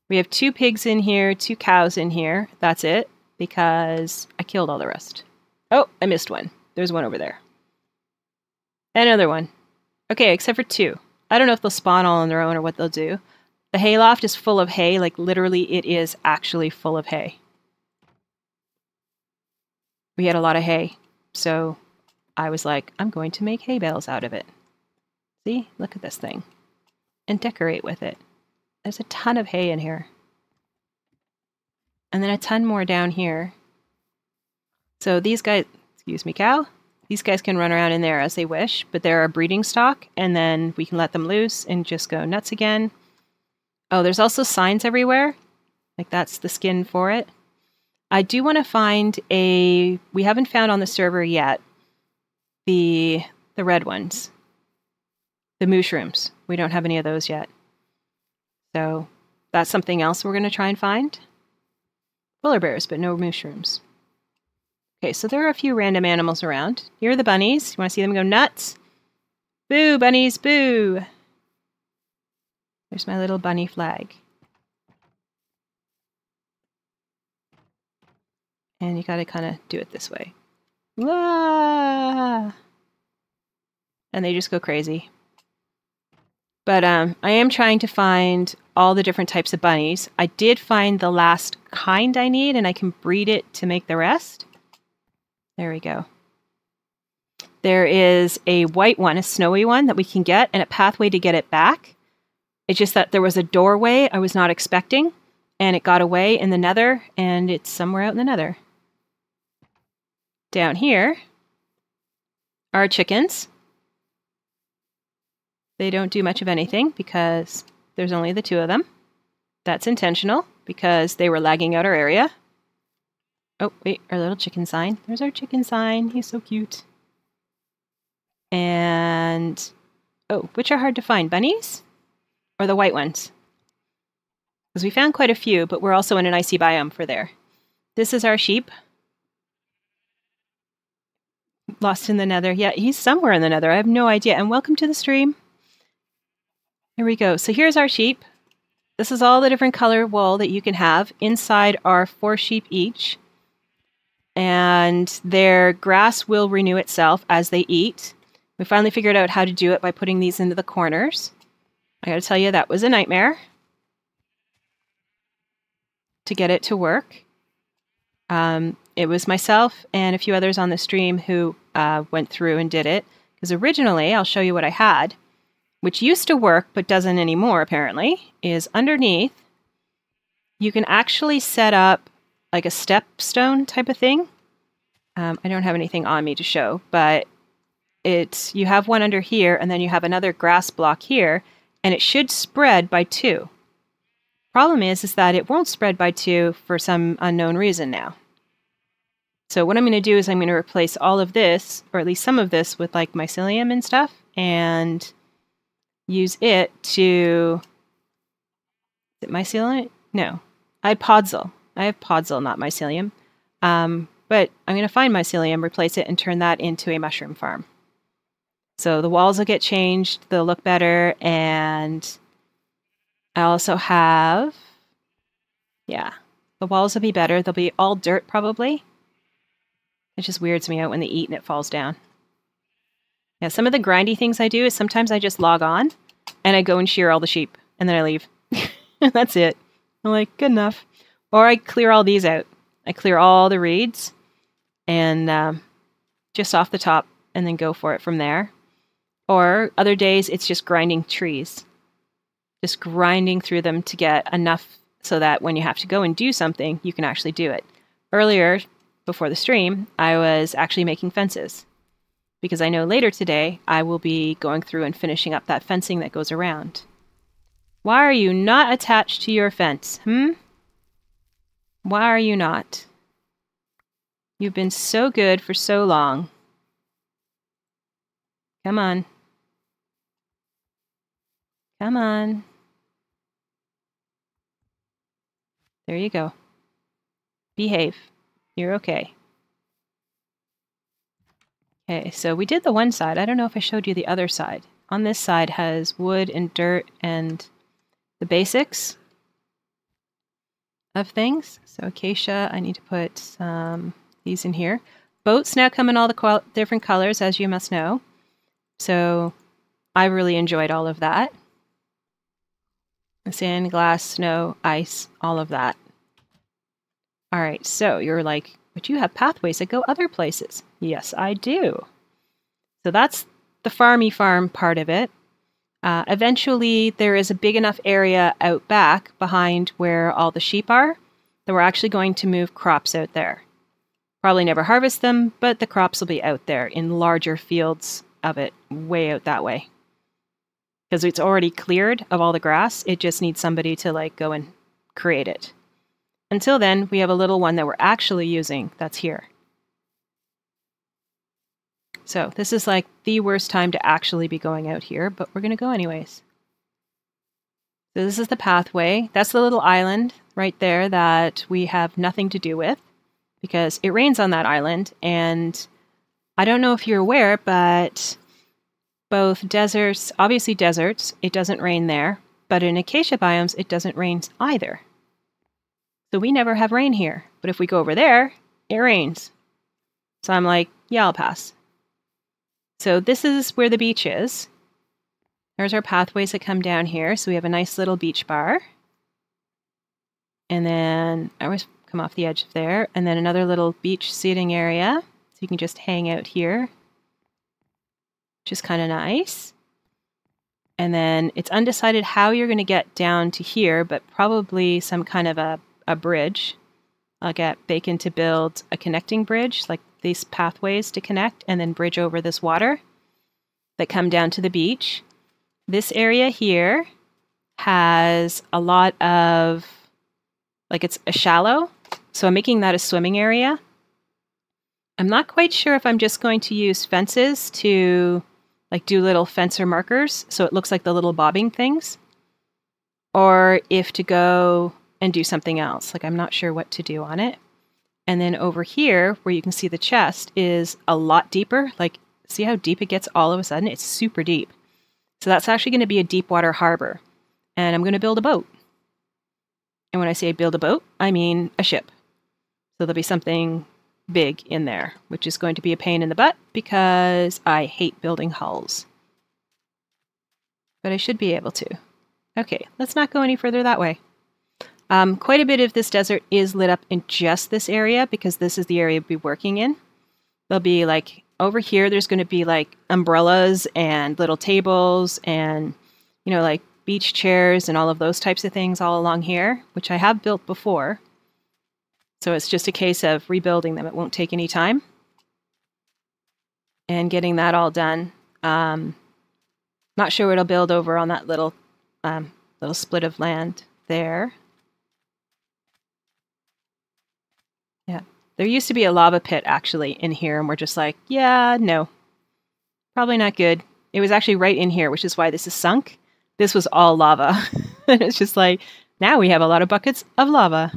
We have 2 pigs in here, 2 cows in here. That's it, because I killed all the rest. Oh, I missed one. There's one over there. Another one. Okay, except for 2. I don't know if they'll spawn all on their own or what they'll do. The hayloft is full of hay, like literally it is actually full of hay. We had a lot of hay, so I was like, I'm going to make hay bales out of it. See? Look at this thing. And decorate with it. There's a ton of hay in here. And then a ton more down here. So these guys, excuse me, cow. These guys can run around in there as they wish, but they're a breeding stock, and then we can let them loose and just go nuts again. Oh, there's also signs everywhere. Like that's the skin for it. I do want to find we haven't found on the server yet, the red ones. The mushrooms. We don't have any of those yet. So that's something else we're going to try and find. Polar bears, but no mushrooms. Okay, so there are a few random animals around. Here are the bunnies. You want to see them go nuts? Boo, bunnies, boo! There's my little bunny flag. And you gotta kind of do it this way. Ah! And they just go crazy. But I am trying to find all the different types of bunnies. I did find the last kind I need, and I can breed it to make the rest. There we go. There is a white one, a snowy one that we can get, and a pathway to get it back. It's just that there was a doorway I was not expecting, and it got away in the nether, and it's somewhere out in the nether. Down here are chickens. They don't do much of anything because there's only the 2 of them. That's intentional because they were lagging out our area. Oh, wait, our little chicken sign. There's our chicken sign. He's so cute. And, oh, which are hard to find? Bunnies? Or the white ones? Because we found quite a few, but we're also in an icy biome for there. This is our sheep. Lost in the nether. Yeah, he's somewhere in the nether. I have no idea. And welcome to the stream. Here we go. So here's our sheep. This is all the different color wool that you can have. Inside are 4 sheep each. And their grass will renew itself as they eat. We finally figured out how to do it by putting these into the corners. I gotta tell you, that was a nightmare to get it to work. It was myself and a few others on the stream who went through and did it. Because originally, I'll show you what I had, which used to work but doesn't anymore apparently, is underneath you can actually set up like a stepstone type of thing. I don't have anything on me to show, but you have one under here, and then you have another grass block here, and it should spread by 2. Problem is that it won't spread by 2 for some unknown reason now. So what I'm going to do is I'm going to replace all of this, or at least some of this, with like mycelium and stuff, and use it to... Is it mycelium? No. I have podzol, not mycelium. But I'm going to find mycelium, replace it, and turn that into a mushroom farm. So the walls will get changed, they'll look better, and I also have... Yeah, the walls will be better. They'll be all dirt, probably. It just weirds me out when they eat and it falls down. Yeah, some of the grindy things I do is sometimes I just log on, and I go and shear all the sheep, and then I leave. That's it. I'm like, good enough. Or I clear all these out. I clear all the reeds and just off the top and then go for it from there. Or other days it's just grinding trees. Just grinding through them to get enough so that when you have to go and do something, you can actually do it. Earlier, before the stream, I was actually making fences. because I know later today I will be going through and finishing up that fencing that goes around. Why are you not attached to your fence, Why are you not? You've been so good for so long. Come on. Come on. There you go. Behave. You're okay. Okay, so we did the one side. I don't know if I showed you the other side. On this side has wood and dirt and the basics of things. So acacia, I need to put these in here. Boats now come in all the different colors, as you must know. So I really enjoyed all of that. Sand, glass, snow, ice, all of that. All right, so you're like, but you have pathways that go other places. Yes, I do. So that's the farmy farm part of it. Eventually, there is a big enough area out back behind where all the sheep are that we're actually going to move crops out there. Probably never harvest them, but the crops will be out there in larger fields of it, way out that way. Because it's already cleared of all the grass, it just needs somebody to like go and create it. Until then, we have a little one that we're actually using that's here. So this is like the worst time to actually be going out here, but we're going to go anyways. So this is the pathway. That's the little island right there that we have nothing to do with because it rains on that island. And I don't know if you're aware, but both deserts, obviously deserts, it doesn't rain there, but in acacia biomes, it doesn't rain either. So we never have rain here. But if we go over there, it rains. So I'm like, yeah, I'll pass. So this is where the beach is. There's our pathways that come down here. So we have a nice little beach bar. And then I always come off the edge of there. And then another little beach seating area. So you can just hang out here, which is kind of nice. And then it's undecided how you're going to get down to here, but probably some kind of a bridge. I'll get Bacon to build a connecting bridge, like these pathways to connect, and then bridge over this water that come down to the beach. This area here has a lot of, like it's a shallow, so I'm making that a swimming area. I'm not quite sure if I'm just going to use fences to like do little fencer markers so it looks like the little bobbing things, or if to go and do something else. Like I'm not sure what to do on it. And then over here, where you can see the chest, is a lot deeper. Like, see how deep it gets all of a sudden? It's super deep. So that's actually going to be a deep water harbor. And I'm going to build a boat. And when I say build a boat, I mean a ship. So there'll be something big in there, which is going to be a pain in the butt because I hate building hulls. But I should be able to. Okay, let's not go any further that way. Quite a bit of this desert is lit up in just this area because this is the area we'll be working in. There'll be like, over here, there's going to be like umbrellas and little tables and, you know, like beach chairs and all of those types of things all along here, which I have built before. So it's just a case of rebuilding them. It won't take any time. And getting that all done. Not sure what I'll build over on that little split of land there. Yeah, there used to be a lava pit actually in here, and we're just like, yeah, no, probably not good. It was actually right in here, which is why this is sunk. This was all lava. It's just like, now we have a lot of buckets of lava.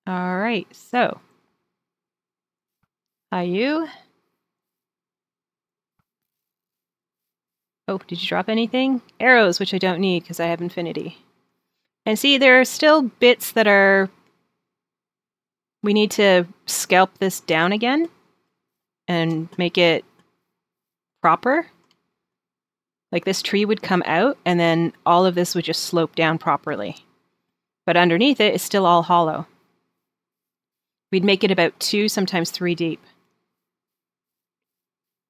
All right, so, are you? Oh, did you drop anything? Arrows, which I don't need because I have infinity. And see, there are still bits that are... We need to scalp this down again and make it proper. Like this tree would come out and then all of this would just slope down properly. But underneath it is still all hollow. We'd make it about 2, sometimes 3 deep.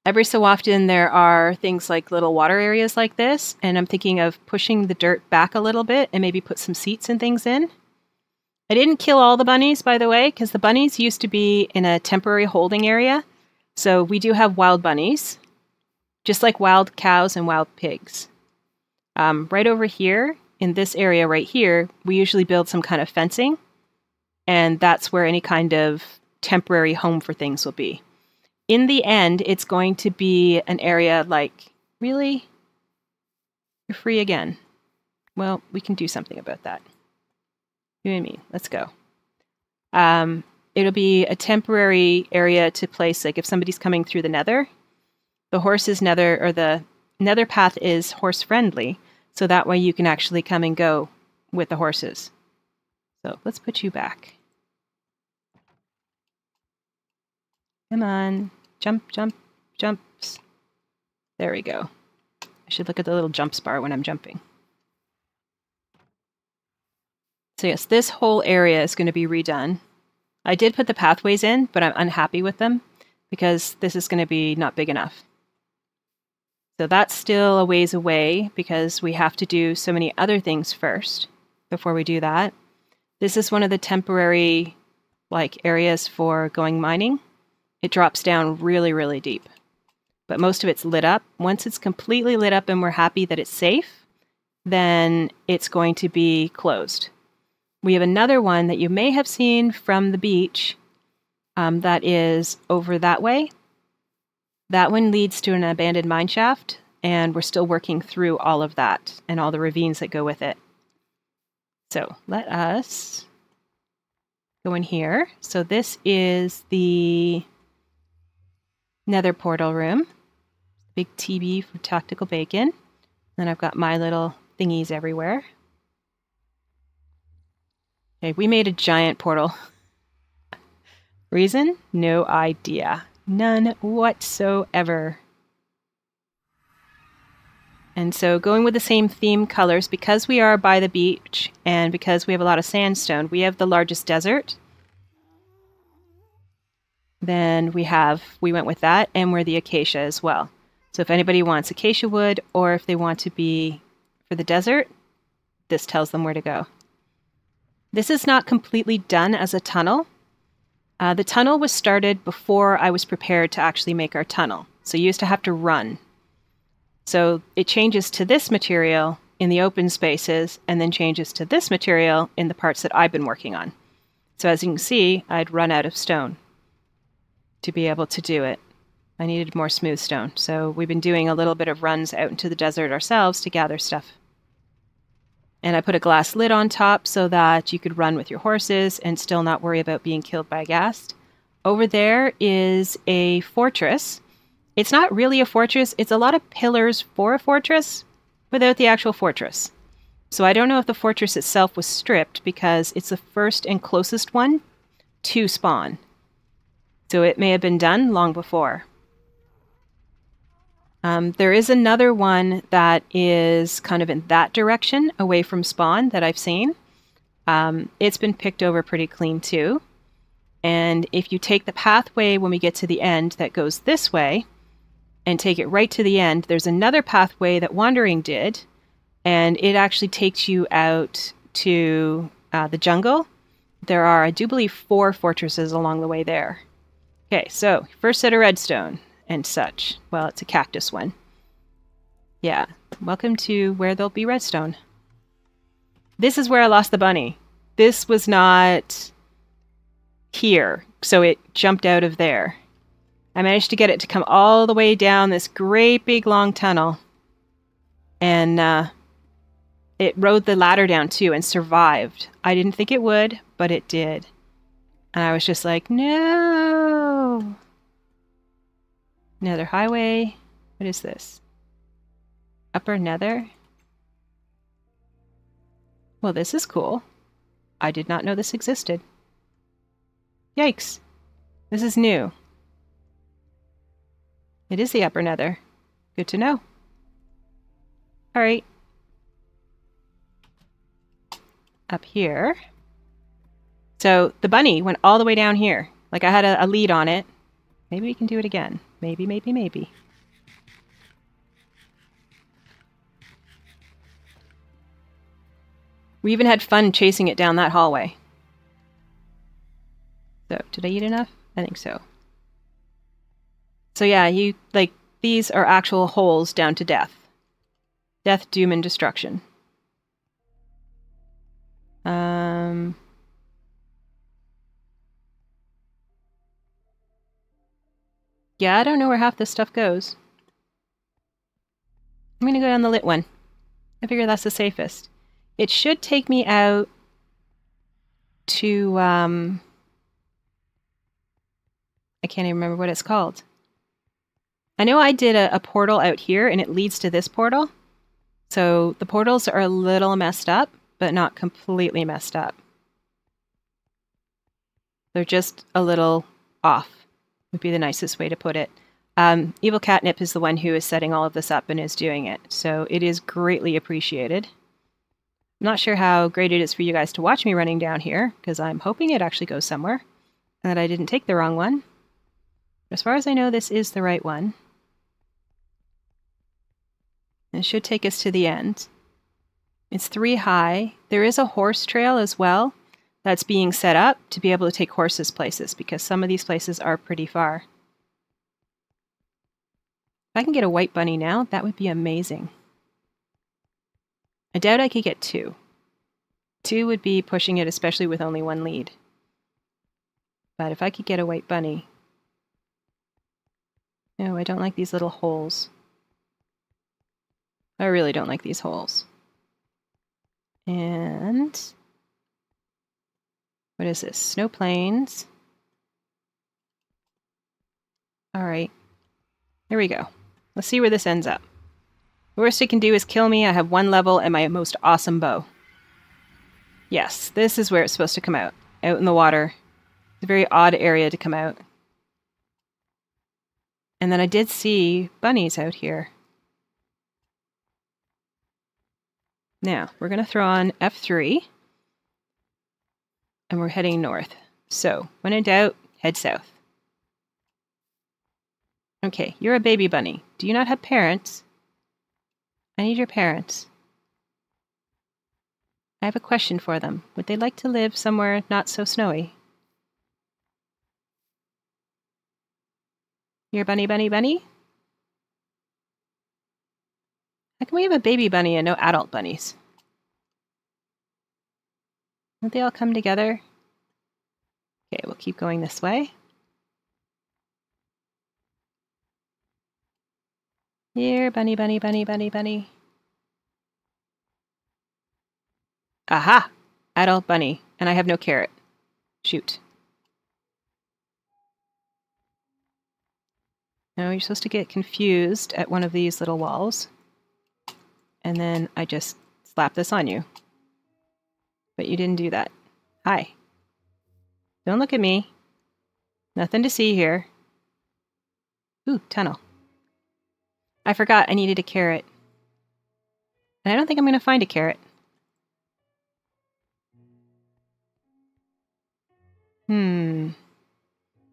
Every so often there are things like little water areas like this, and I'm thinking of pushing the dirt back a little bit and maybe put some seats and things in. I didn't kill all the bunnies, by the way, because the bunnies used to be in a temporary holding area So we do have wild bunnies, just like wild cows and wild pigs. Right over here, in this area right here, we usually build some kind of fencing, and that's where any kind of temporary home for things will be. In the end, it's going to be an area like, really? You're free again. Well, we can do something about that. You and me, let's go. It'll be a temporary area to place, like if somebody's coming through the nether, the horse's nether, or the nether path is horse friendly, so that way you can actually come and go with the horses. So let's put you back. Come on, jump, jump, jumps. There we go. I should look at the little jumps bar when I'm jumping. So yes, this whole area is going to be redone. I did put the pathways in, but I'm unhappy with them because this is going to be not big enough. So that's still a ways away because we have to do so many other things first before we do that. This is one of the temporary areas for going mining. It drops down really, really deep, but most of it's lit up. Once it's completely lit up and we're happy that it's safe, then it's going to be closed. We have another one that you may have seen from the beach that is over that way. That one leads to an abandoned mine shaft, and we're still working through all of that and all the ravines that go with it. So let us go in here. So this is the nether portal room. Big TB for tactical bacon. Then I've got my little thingies everywhere. Okay, we made a giant portal. Reason? No idea. None whatsoever. And so going with the same theme colors, because we are by the beach and because we have a lot of sandstone, we have the largest desert. Then we went with that, and we're the acacia as well. So if anybody wants acacia wood, or if they want to be for the desert, this tells them where to go. This is not completely done as a tunnel. The tunnel was started before I was prepared to actually make our tunnel. So you used to have to run. So it changes to this material in the open spaces and then changes to this material in the parts that I've been working on. So as you can see, I'd run out of stone to be able to do it. I needed more smooth stone. So we've been doing a little bit of runs out into the desert ourselves to gather stuff. And I put a glass lid on top so that you could run with your horses and still not worry about being killed by a ghast. Over there is a fortress. It's not really a fortress. It's a lot of pillars for a fortress without the actual fortress. So I don't know if the fortress itself was stripped because it's the first and closest one to spawn. So it may have been done long before. There is another one that is kind of in that direction, away from spawn, that I've seen. It's been picked over pretty clean too. And if you take the pathway when we get to the end that goes this way, and take it right to the end, there's another pathway that Wandering did, and it actually takes you out to the jungle. There are, I do believe, 4 fortresses along the way there. Okay, so first set of redstone and such. Well, it's a cactus one. Yeah, welcome to where there'll be redstone. This is where I lost the bunny. This was not here, so it jumped out of there. I managed to get it to come all the way down this great big long tunnel. And it rode the ladder down too and survived. I didn't think it would, but it did. And I was just like, no. Nether highway. What is this? Upper nether? Well, this is cool. I did not know this existed. Yikes. This is new. It is the upper nether. Good to know. Alright. Up here. So the bunny went all the way down here. Like I had a lead on it. Maybe we can do it again. Maybe, maybe, maybe. We even had fun chasing it down that hallway. So, did I eat enough? I think so. So yeah, you like these are actual holes down to death. Death, doom, and destruction. Yeah, I don't know where half this stuff goes. I'm gonna go down the lit one. I figure that's the safest. It should take me out to, I can't even remember what it's called. I know I did a portal out here, and it leads to this portal. So the portals are a little messed up, but not completely messed up. They're just a little off, would be the nicest way to put it. Evil Catnip is the one who is setting all of this up and is doing it, so it is greatly appreciated. I'm not sure how great it is for you guys to watch me running down here, because I'm hoping it actually goes somewhere, and that I didn't take the wrong one. As far as I know, this is the right one. And it should take us to the end. It's 3 high. There is a horse trail as well that's being set up to be able to take horses places, because some of these places are pretty far. If I can get a white bunny now, that would be amazing. I doubt I could get 2. 2 would be pushing it, especially with only 1 lead. But if I could get a white bunny... No, I don't like these little holes. I really don't like these holes. And... what is this? Snow Plains. Alright. Here we go. Let's see where this ends up. The worst it can do is kill me. I have 1 level and my most awesome bow. Yes, this is where it's supposed to come out. Out in the water. It's a very odd area to come out. And then I did see bunnies out here. Now, we're going to throw on F3. And we're heading north. So, when in doubt, head south. Okay, you're a baby bunny. Do you not have parents? I need your parents. I have a question for them. Would they like to live somewhere not so snowy? You're a bunny, bunny, bunny? How can we have a baby bunny and no adult bunnies? Won't they all come together? Okay, we'll keep going this way. Here, bunny, bunny, bunny, bunny, bunny. Aha! Adult bunny. And I have no carrot. Shoot. No, you're supposed to get confused at one of these little walls. And then I just slap this on you. But you didn't do that. Hi. Don't look at me. Nothing to see here. Ooh, tunnel. I forgot I needed a carrot. And I don't think I'm going to find a carrot. You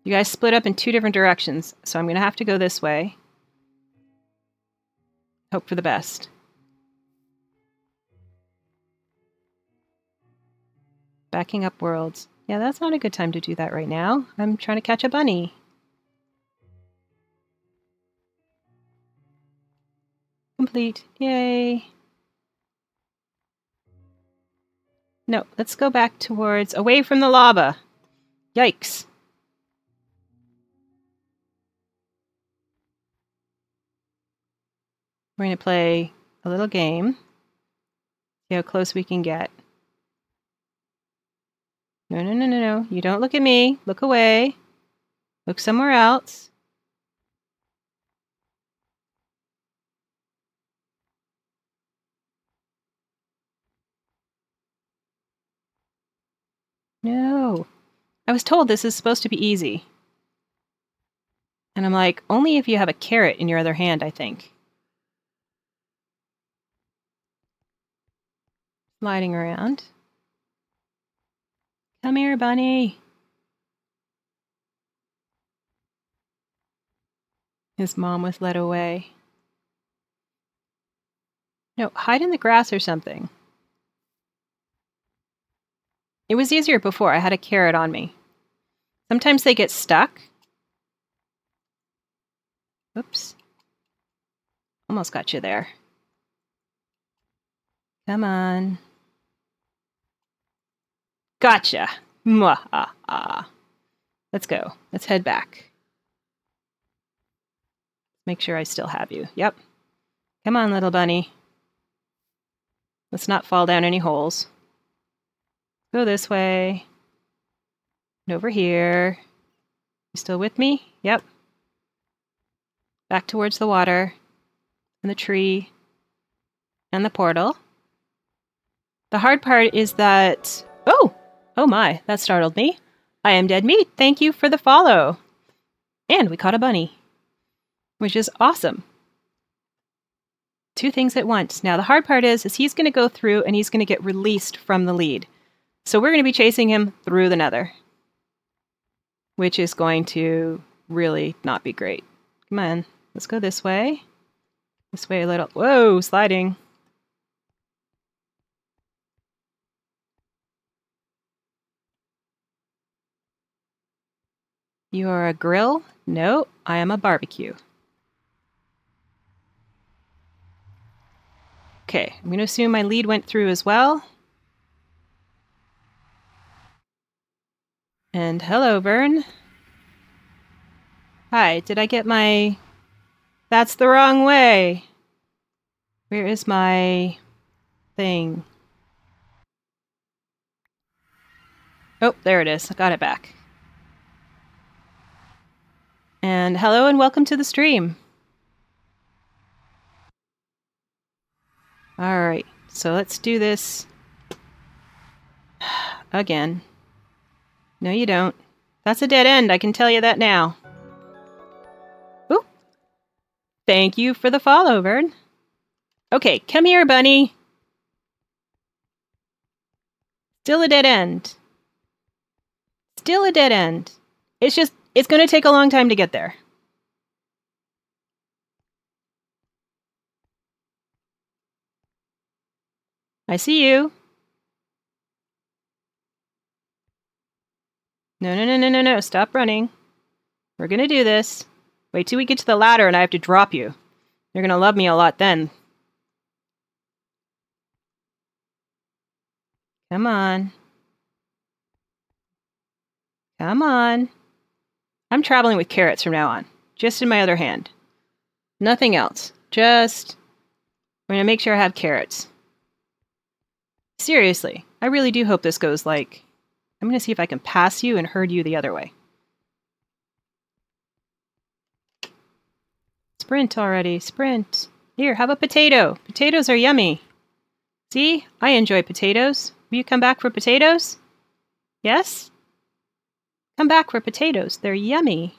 guys split up in 2 different directions, so I'm going to have to go this way. Hope for the best. Backing up worlds. Yeah, that's not a good time to do that right now. I'm trying to catch a bunny. Complete. Yay. No, let's go back towards... away from the lava. Yikes. We're going to play a little game. See how close we can get. No, no, no, no, no. You don't look at me. Look away. Look somewhere else. No. I was told this is supposed to be easy. And I'm like, only if you have a carrot in your other hand, I think. Sliding around. Come here, bunny. His mom was led away. No, hide in the grass or something. It was easier before. I had a carrot on me. Sometimes they get stuck. Oops. Almost got you there. Come on. Gotcha. Mwah-ah-ah. Let's go. Let's head back. Make sure I still have you. Yep. Come on, little bunny. Let's not fall down any holes. Go this way. And over here. You still with me? Yep. Back towards the water. And the tree. And the portal. The hard part is that... Oh! Oh my, that startled me. I am Dead Meat. Thank you for the follow. And we caught a bunny. Which is awesome. 2 things at once. Now, the hard part is he's going to go through and he's going to get released from the lead. So we're going to be chasing him through the nether. Which is going to really not be great. Come on. Let's go this way. This way a little. Whoa, sliding. You are a grill? No, I am a barbecue. Okay, I'm going to assume my lead went through as well. And hello, Vern. Hi, did I get my... That's the wrong way. Where is my thing? Oh, there it is. I got it back. And hello and welcome to the stream. Alright, so let's do this again. No, you don't. That's a dead end, I can tell you that now. Ooh. Thank you for the follow, Vern. Okay, come here, bunny. Still a dead end. Still a dead end. It's going to take a long time to get there. I see you. No, no, no, no, no, no. Stop running. We're going to do this. Wait till we get to the ladder and I have to drop you. You're going to love me a lot then. Come on. Come on. I'm traveling with carrots from now on. Just in my other hand. Nothing else. Just... I'm going to make sure I have carrots. Seriously. I really do hope this goes like... I'm going to see if I can pass you and herd you the other way. Sprint already. Sprint. Here, have a potato. Potatoes are yummy. See? I enjoy potatoes. Will you come back for potatoes? Yes? Come back for potatoes. They're yummy.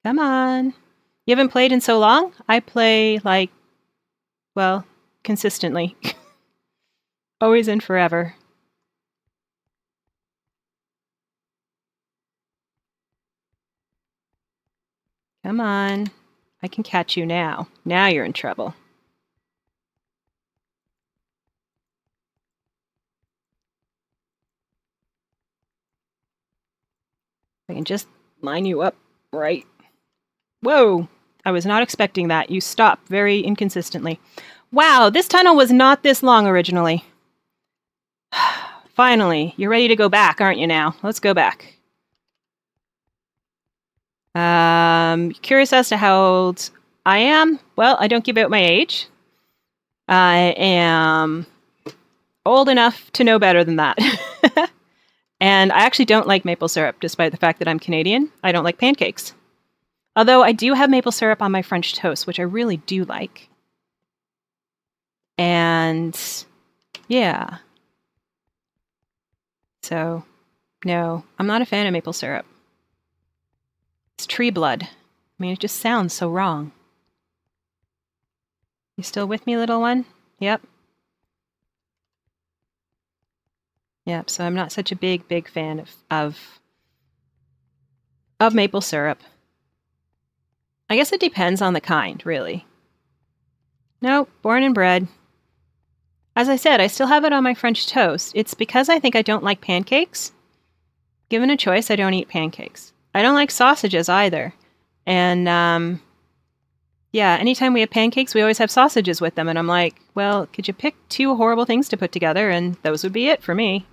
Come on. You haven't played in so long? I play, like, well, consistently. Always and forever. Come on. I can catch you now. Now you're in trouble. I can just line you up right. Whoa! I was not expecting that. You stopped very inconsistently. Wow, this tunnel was not this long originally. Finally, you're ready to go back, aren't you now? Let's go back. Curious as to how old I am? Well, I don't give out my age. I am old enough to know better than that. And I actually don't like maple syrup, despite the fact that I'm Canadian. I don't like pancakes. Although I do have maple syrup on my French toast, which I really do like. And yeah. So, no, I'm not a fan of maple syrup. It's tree blood. I mean, it just sounds so wrong. You still with me, little one? Yep. Yep, so I'm not such a big fan of maple syrup. I guess it depends on the kind, really. Nope, born and bred. As I said, I still have it on my French toast. It's because I think I don't like pancakes. Given a choice, I don't eat pancakes. I don't like sausages either. And yeah, anytime we have pancakes, we always have sausages with them. And I'm like, well, could you pick two horrible things to put together? And those would be it for me.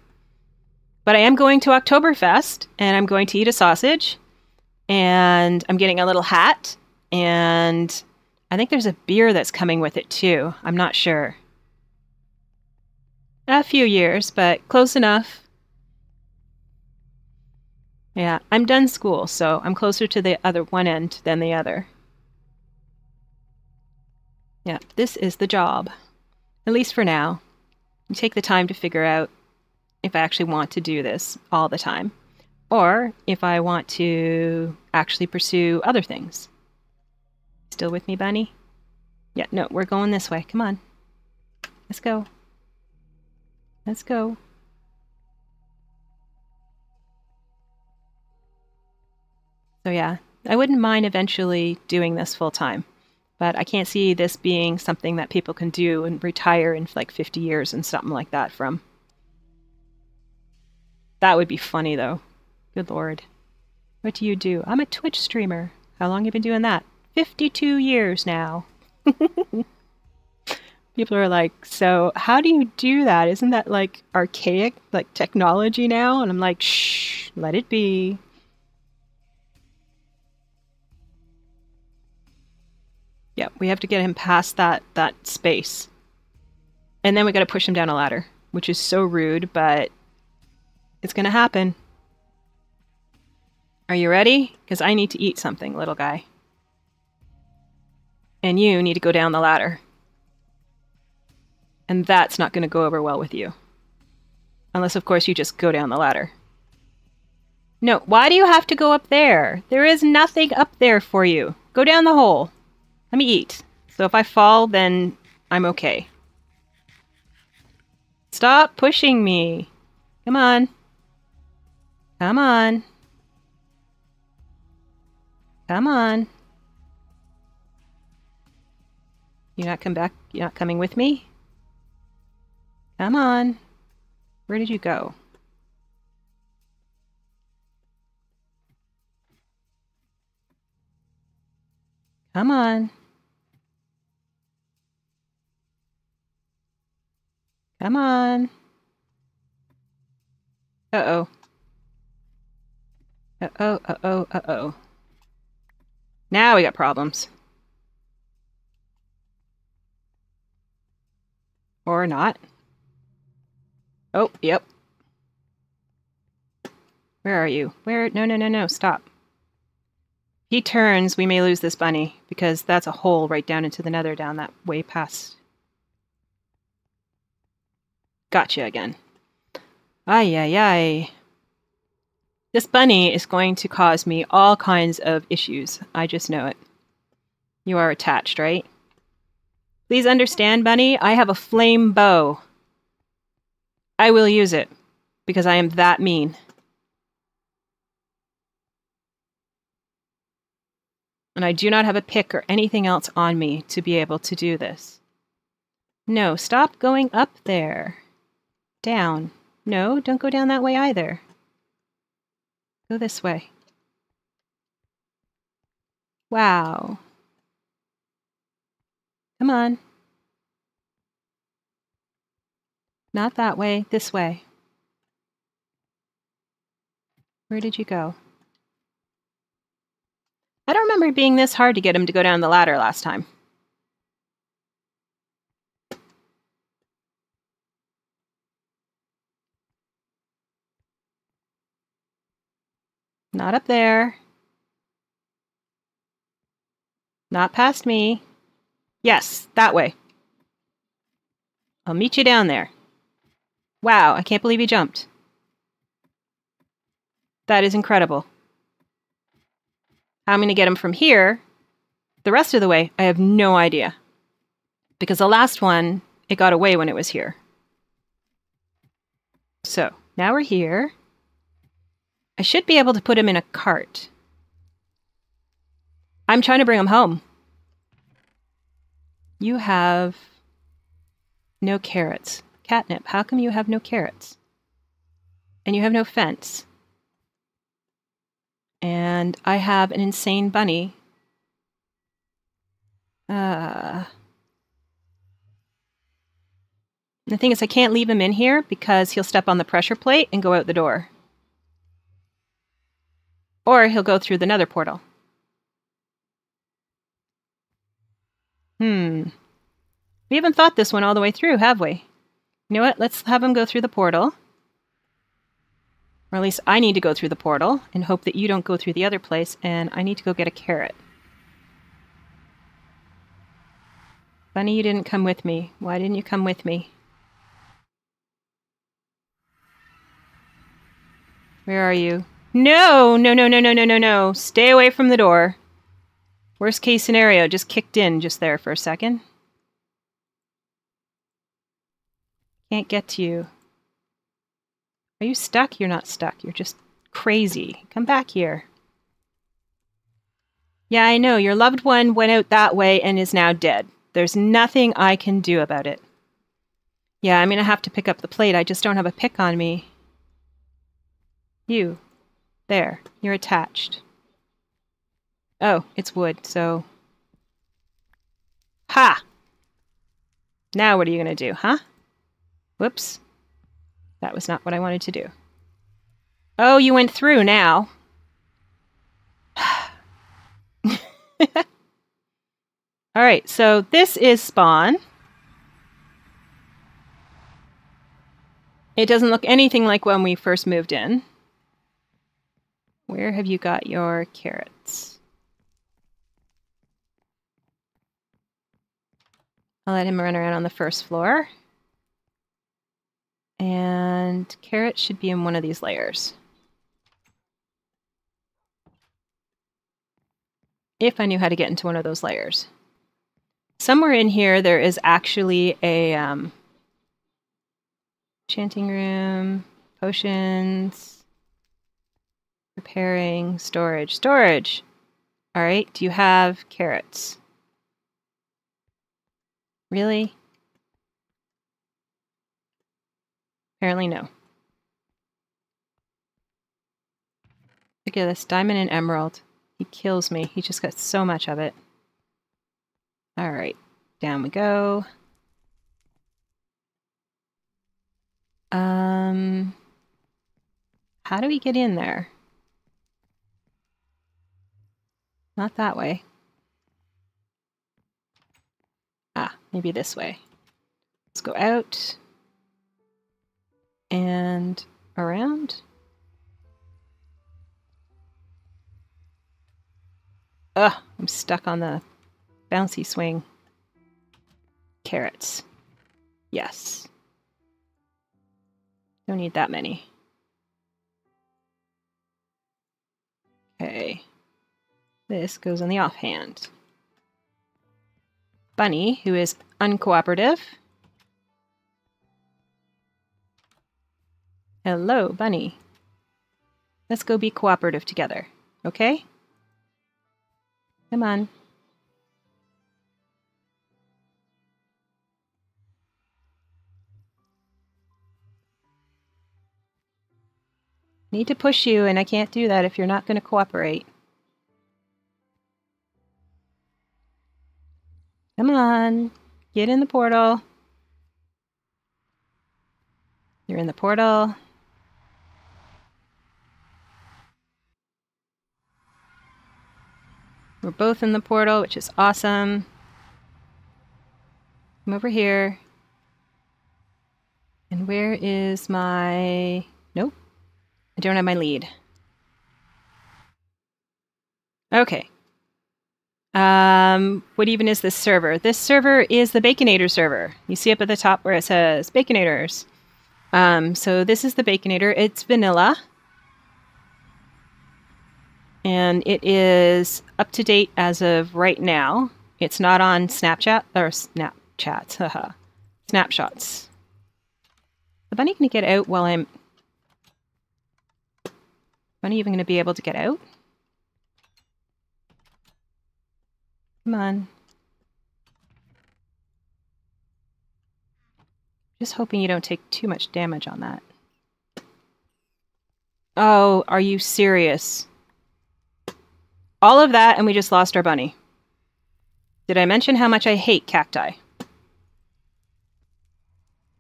But I am going to Oktoberfest, and I'm going to eat a sausage, and I'm getting a little hat, and I think there's a beer that's coming with it too. I'm not sure. A few years, but close enough. Yeah, I'm done school, so I'm closer to the other one end than the other. Yeah, this is the job. At least for now. You take the time to figure out if I actually want to do this all the time, or if I want to actually pursue other things. Still with me, Bunny? Yeah, no, we're going this way. Come on. Let's go. Let's go. So yeah, I wouldn't mind eventually doing this full time, but I can't see this being something that people can do and retire in like 50 years and something like that from. That would be funny though. Good Lord. What do you do? I'm a Twitch streamer. How long have you been doing that? 52 years now. People are like, so how do you do that? Isn't that like archaic, like technology now? And I'm like, shh, let it be. Yeah, we have to get him past that space. And then we got to push him down a ladder, which is so rude, but it's going to happen. Are you ready? Because I need to eat something, little guy. And you need to go down the ladder. And that's not going to go over well with you. Unless, of course, you just go down the ladder. No, why do you have to go up there? There is nothing up there for you. Go down the hole. Let me eat. So if I fall, then I'm okay. Stop pushing me. Come on. Come on. Come on. You not come back? You're not coming with me? Come on. Where did you go? Come on. Come on. Uh-oh. Uh-oh, uh-oh, uh-oh. Now we got problems. Or not. Oh, yep. Where are you? Where? No, no, no, no. Stop. He turns, we may lose this bunny, because that's a hole right down into the nether down that way past. Gotcha again. Ay, ay, ay. This bunny is going to cause me all kinds of issues. I just know it. You are attached, right? Please understand, bunny, I have a flame bow. I will use it, because I am that mean. And I do not have a pick or anything else on me to be able to do this. No, stop going up there. Down. No, don't go down that way either. Go this way. Wow. Come on. Not that way, this way. Where did you go? I don't remember it being this hard to get him to go down the ladder last time. Not up there. Not past me. Yes, that way. I'll meet you down there. Wow, I can't believe you jumped. That is incredible. How I'm going to get him from here, the rest of the way, I have no idea. Because the last one, it got away when it was here. So, now we're here. I should be able to put him in a cart. I'm trying to bring him home. You have no carrots. Catnip, how come you have no carrots? And you have no fence. And I have an insane bunny The thing is, I can't leave him in here because he'll step on the pressure plate and go out the door. Or he'll go through the nether portal. We haven't thought this one all the way through, have we? You know what? Let's have him go through the portal. Or at least I need to go through the portal and hope that you don't go through the other place, and I need to go get a carrot. Bunny, you didn't come with me. Why didn't you come with me? Where are you? No! No, no, no, no, no, no, no. Stay away from the door. Worst case scenario, just kicked in just there for a second. Can't get to you. Are you stuck? You're not stuck. You're just crazy. Come back here. Yeah, I know. Your loved one went out that way and is now dead. There's nothing I can do about it. Yeah, I'm gonna have to pick up the plate. I just don't have a pick on me. You. There. You're attached. Oh, it's wood, so... Ha! Now what are you gonna do, huh? Whoops. That was not what I wanted to do. Oh, you went through now. Alright, so this is spawn. It doesn't look anything like when we first moved in. Where have you got your carrots? I'll let him run around on the first floor. And carrots should be in one of these layers. If I knew how to get into one of those layers. Somewhere in here there is actually a enchanting room, potions, repairing, storage. Storage! Alright, do you have carrots? Really? Apparently no. Look at this, diamond and emerald. He kills me. He just got so much of it. Alright, down we go. How do we get in there? Not that way. Ah, maybe this way. Let's go out. And around. Ugh, I'm stuck on the bouncy swing. Carrots. Yes. Don't need that many. Okay. This goes on the offhand. Bunny, who is uncooperative. Hello, Bunny. Let's go be cooperative together, okay? Come on. Need to push you, and I can't do that if you're not going to cooperate. Come on. Get in the portal. You're in the portal. We're both in the portal, which is awesome. Come over here. And where is my... Nope. I don't have my lead. Okay. What even is this server? This server is the Baconator server. You see up at the top where it says Baconators. So this is the Baconator. It's vanilla. And it is up to date as of right now. It's not on Snapchat, or Snapchat, haha. Snapshots. The bunny gonna get out while I'm... Bunny even gonna be able to get out? Come on. Just hoping you don't take too much damage on that. Oh, are you serious? All of that and we just lost our bunny. Did I mention how much I hate cacti?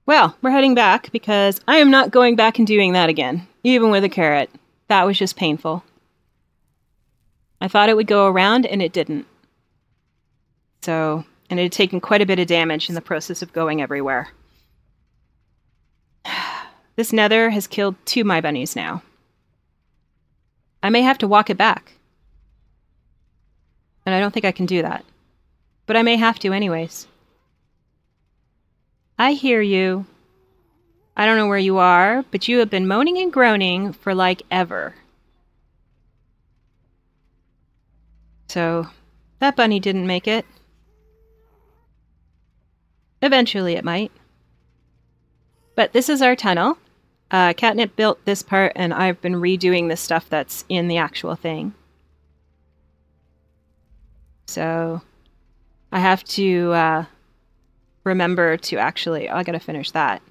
Well, we're heading back because I am not going back and doing that again, even with a carrot. That was just painful. I thought it would go around and it didn't. So, and it had taken quite a bit of damage in the process of going everywhere. This nether has killed 2 my bunnies now. I may have to walk it back. And I don't think I can do that. But I may have to anyways. I hear you. I don't know where you are, but you have been moaning and groaning for like ever. So, that bunny didn't make it. Eventually it might. But this is our tunnel. Catnip built this part, and I've been redoing the stuff that's in the actual thing. So, I have to remember to actually... I gotta finish that.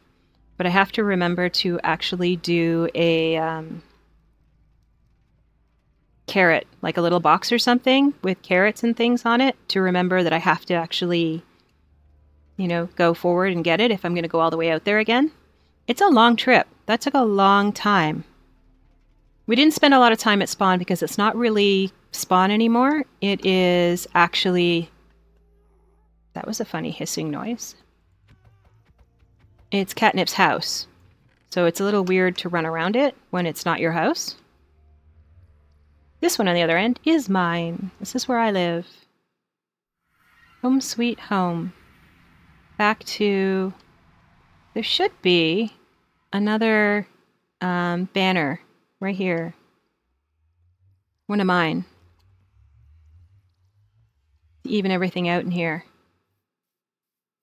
But I have to remember to actually do a carrot, like a little box or something with carrots and things on it, to remember that I have to actually, you know, go forward and get it if I'm going to go all the way out there again. It's a long trip. That took a long time. We didn't spend a lot of time at spawn because it's not really spawn anymore. It is actually... That was a funny hissing noise. It's Catnip's house. So it's a little weird to run around it when it's not your house. This one on the other end is mine. This is where I live. Home sweet home. Back to... There should be another banner right here. One of mine. To even everything out in here.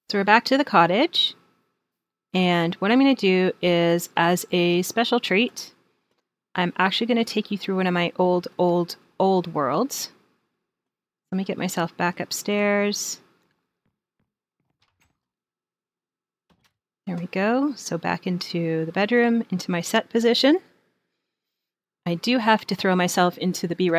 So we're back to the cottage. And what I'm going to do is, as a special treat, I'm actually going to take you through one of my old worlds. Let me get myself back upstairs. There we go. So back into the bedroom, into my set position. I do have to throw myself into the Be Right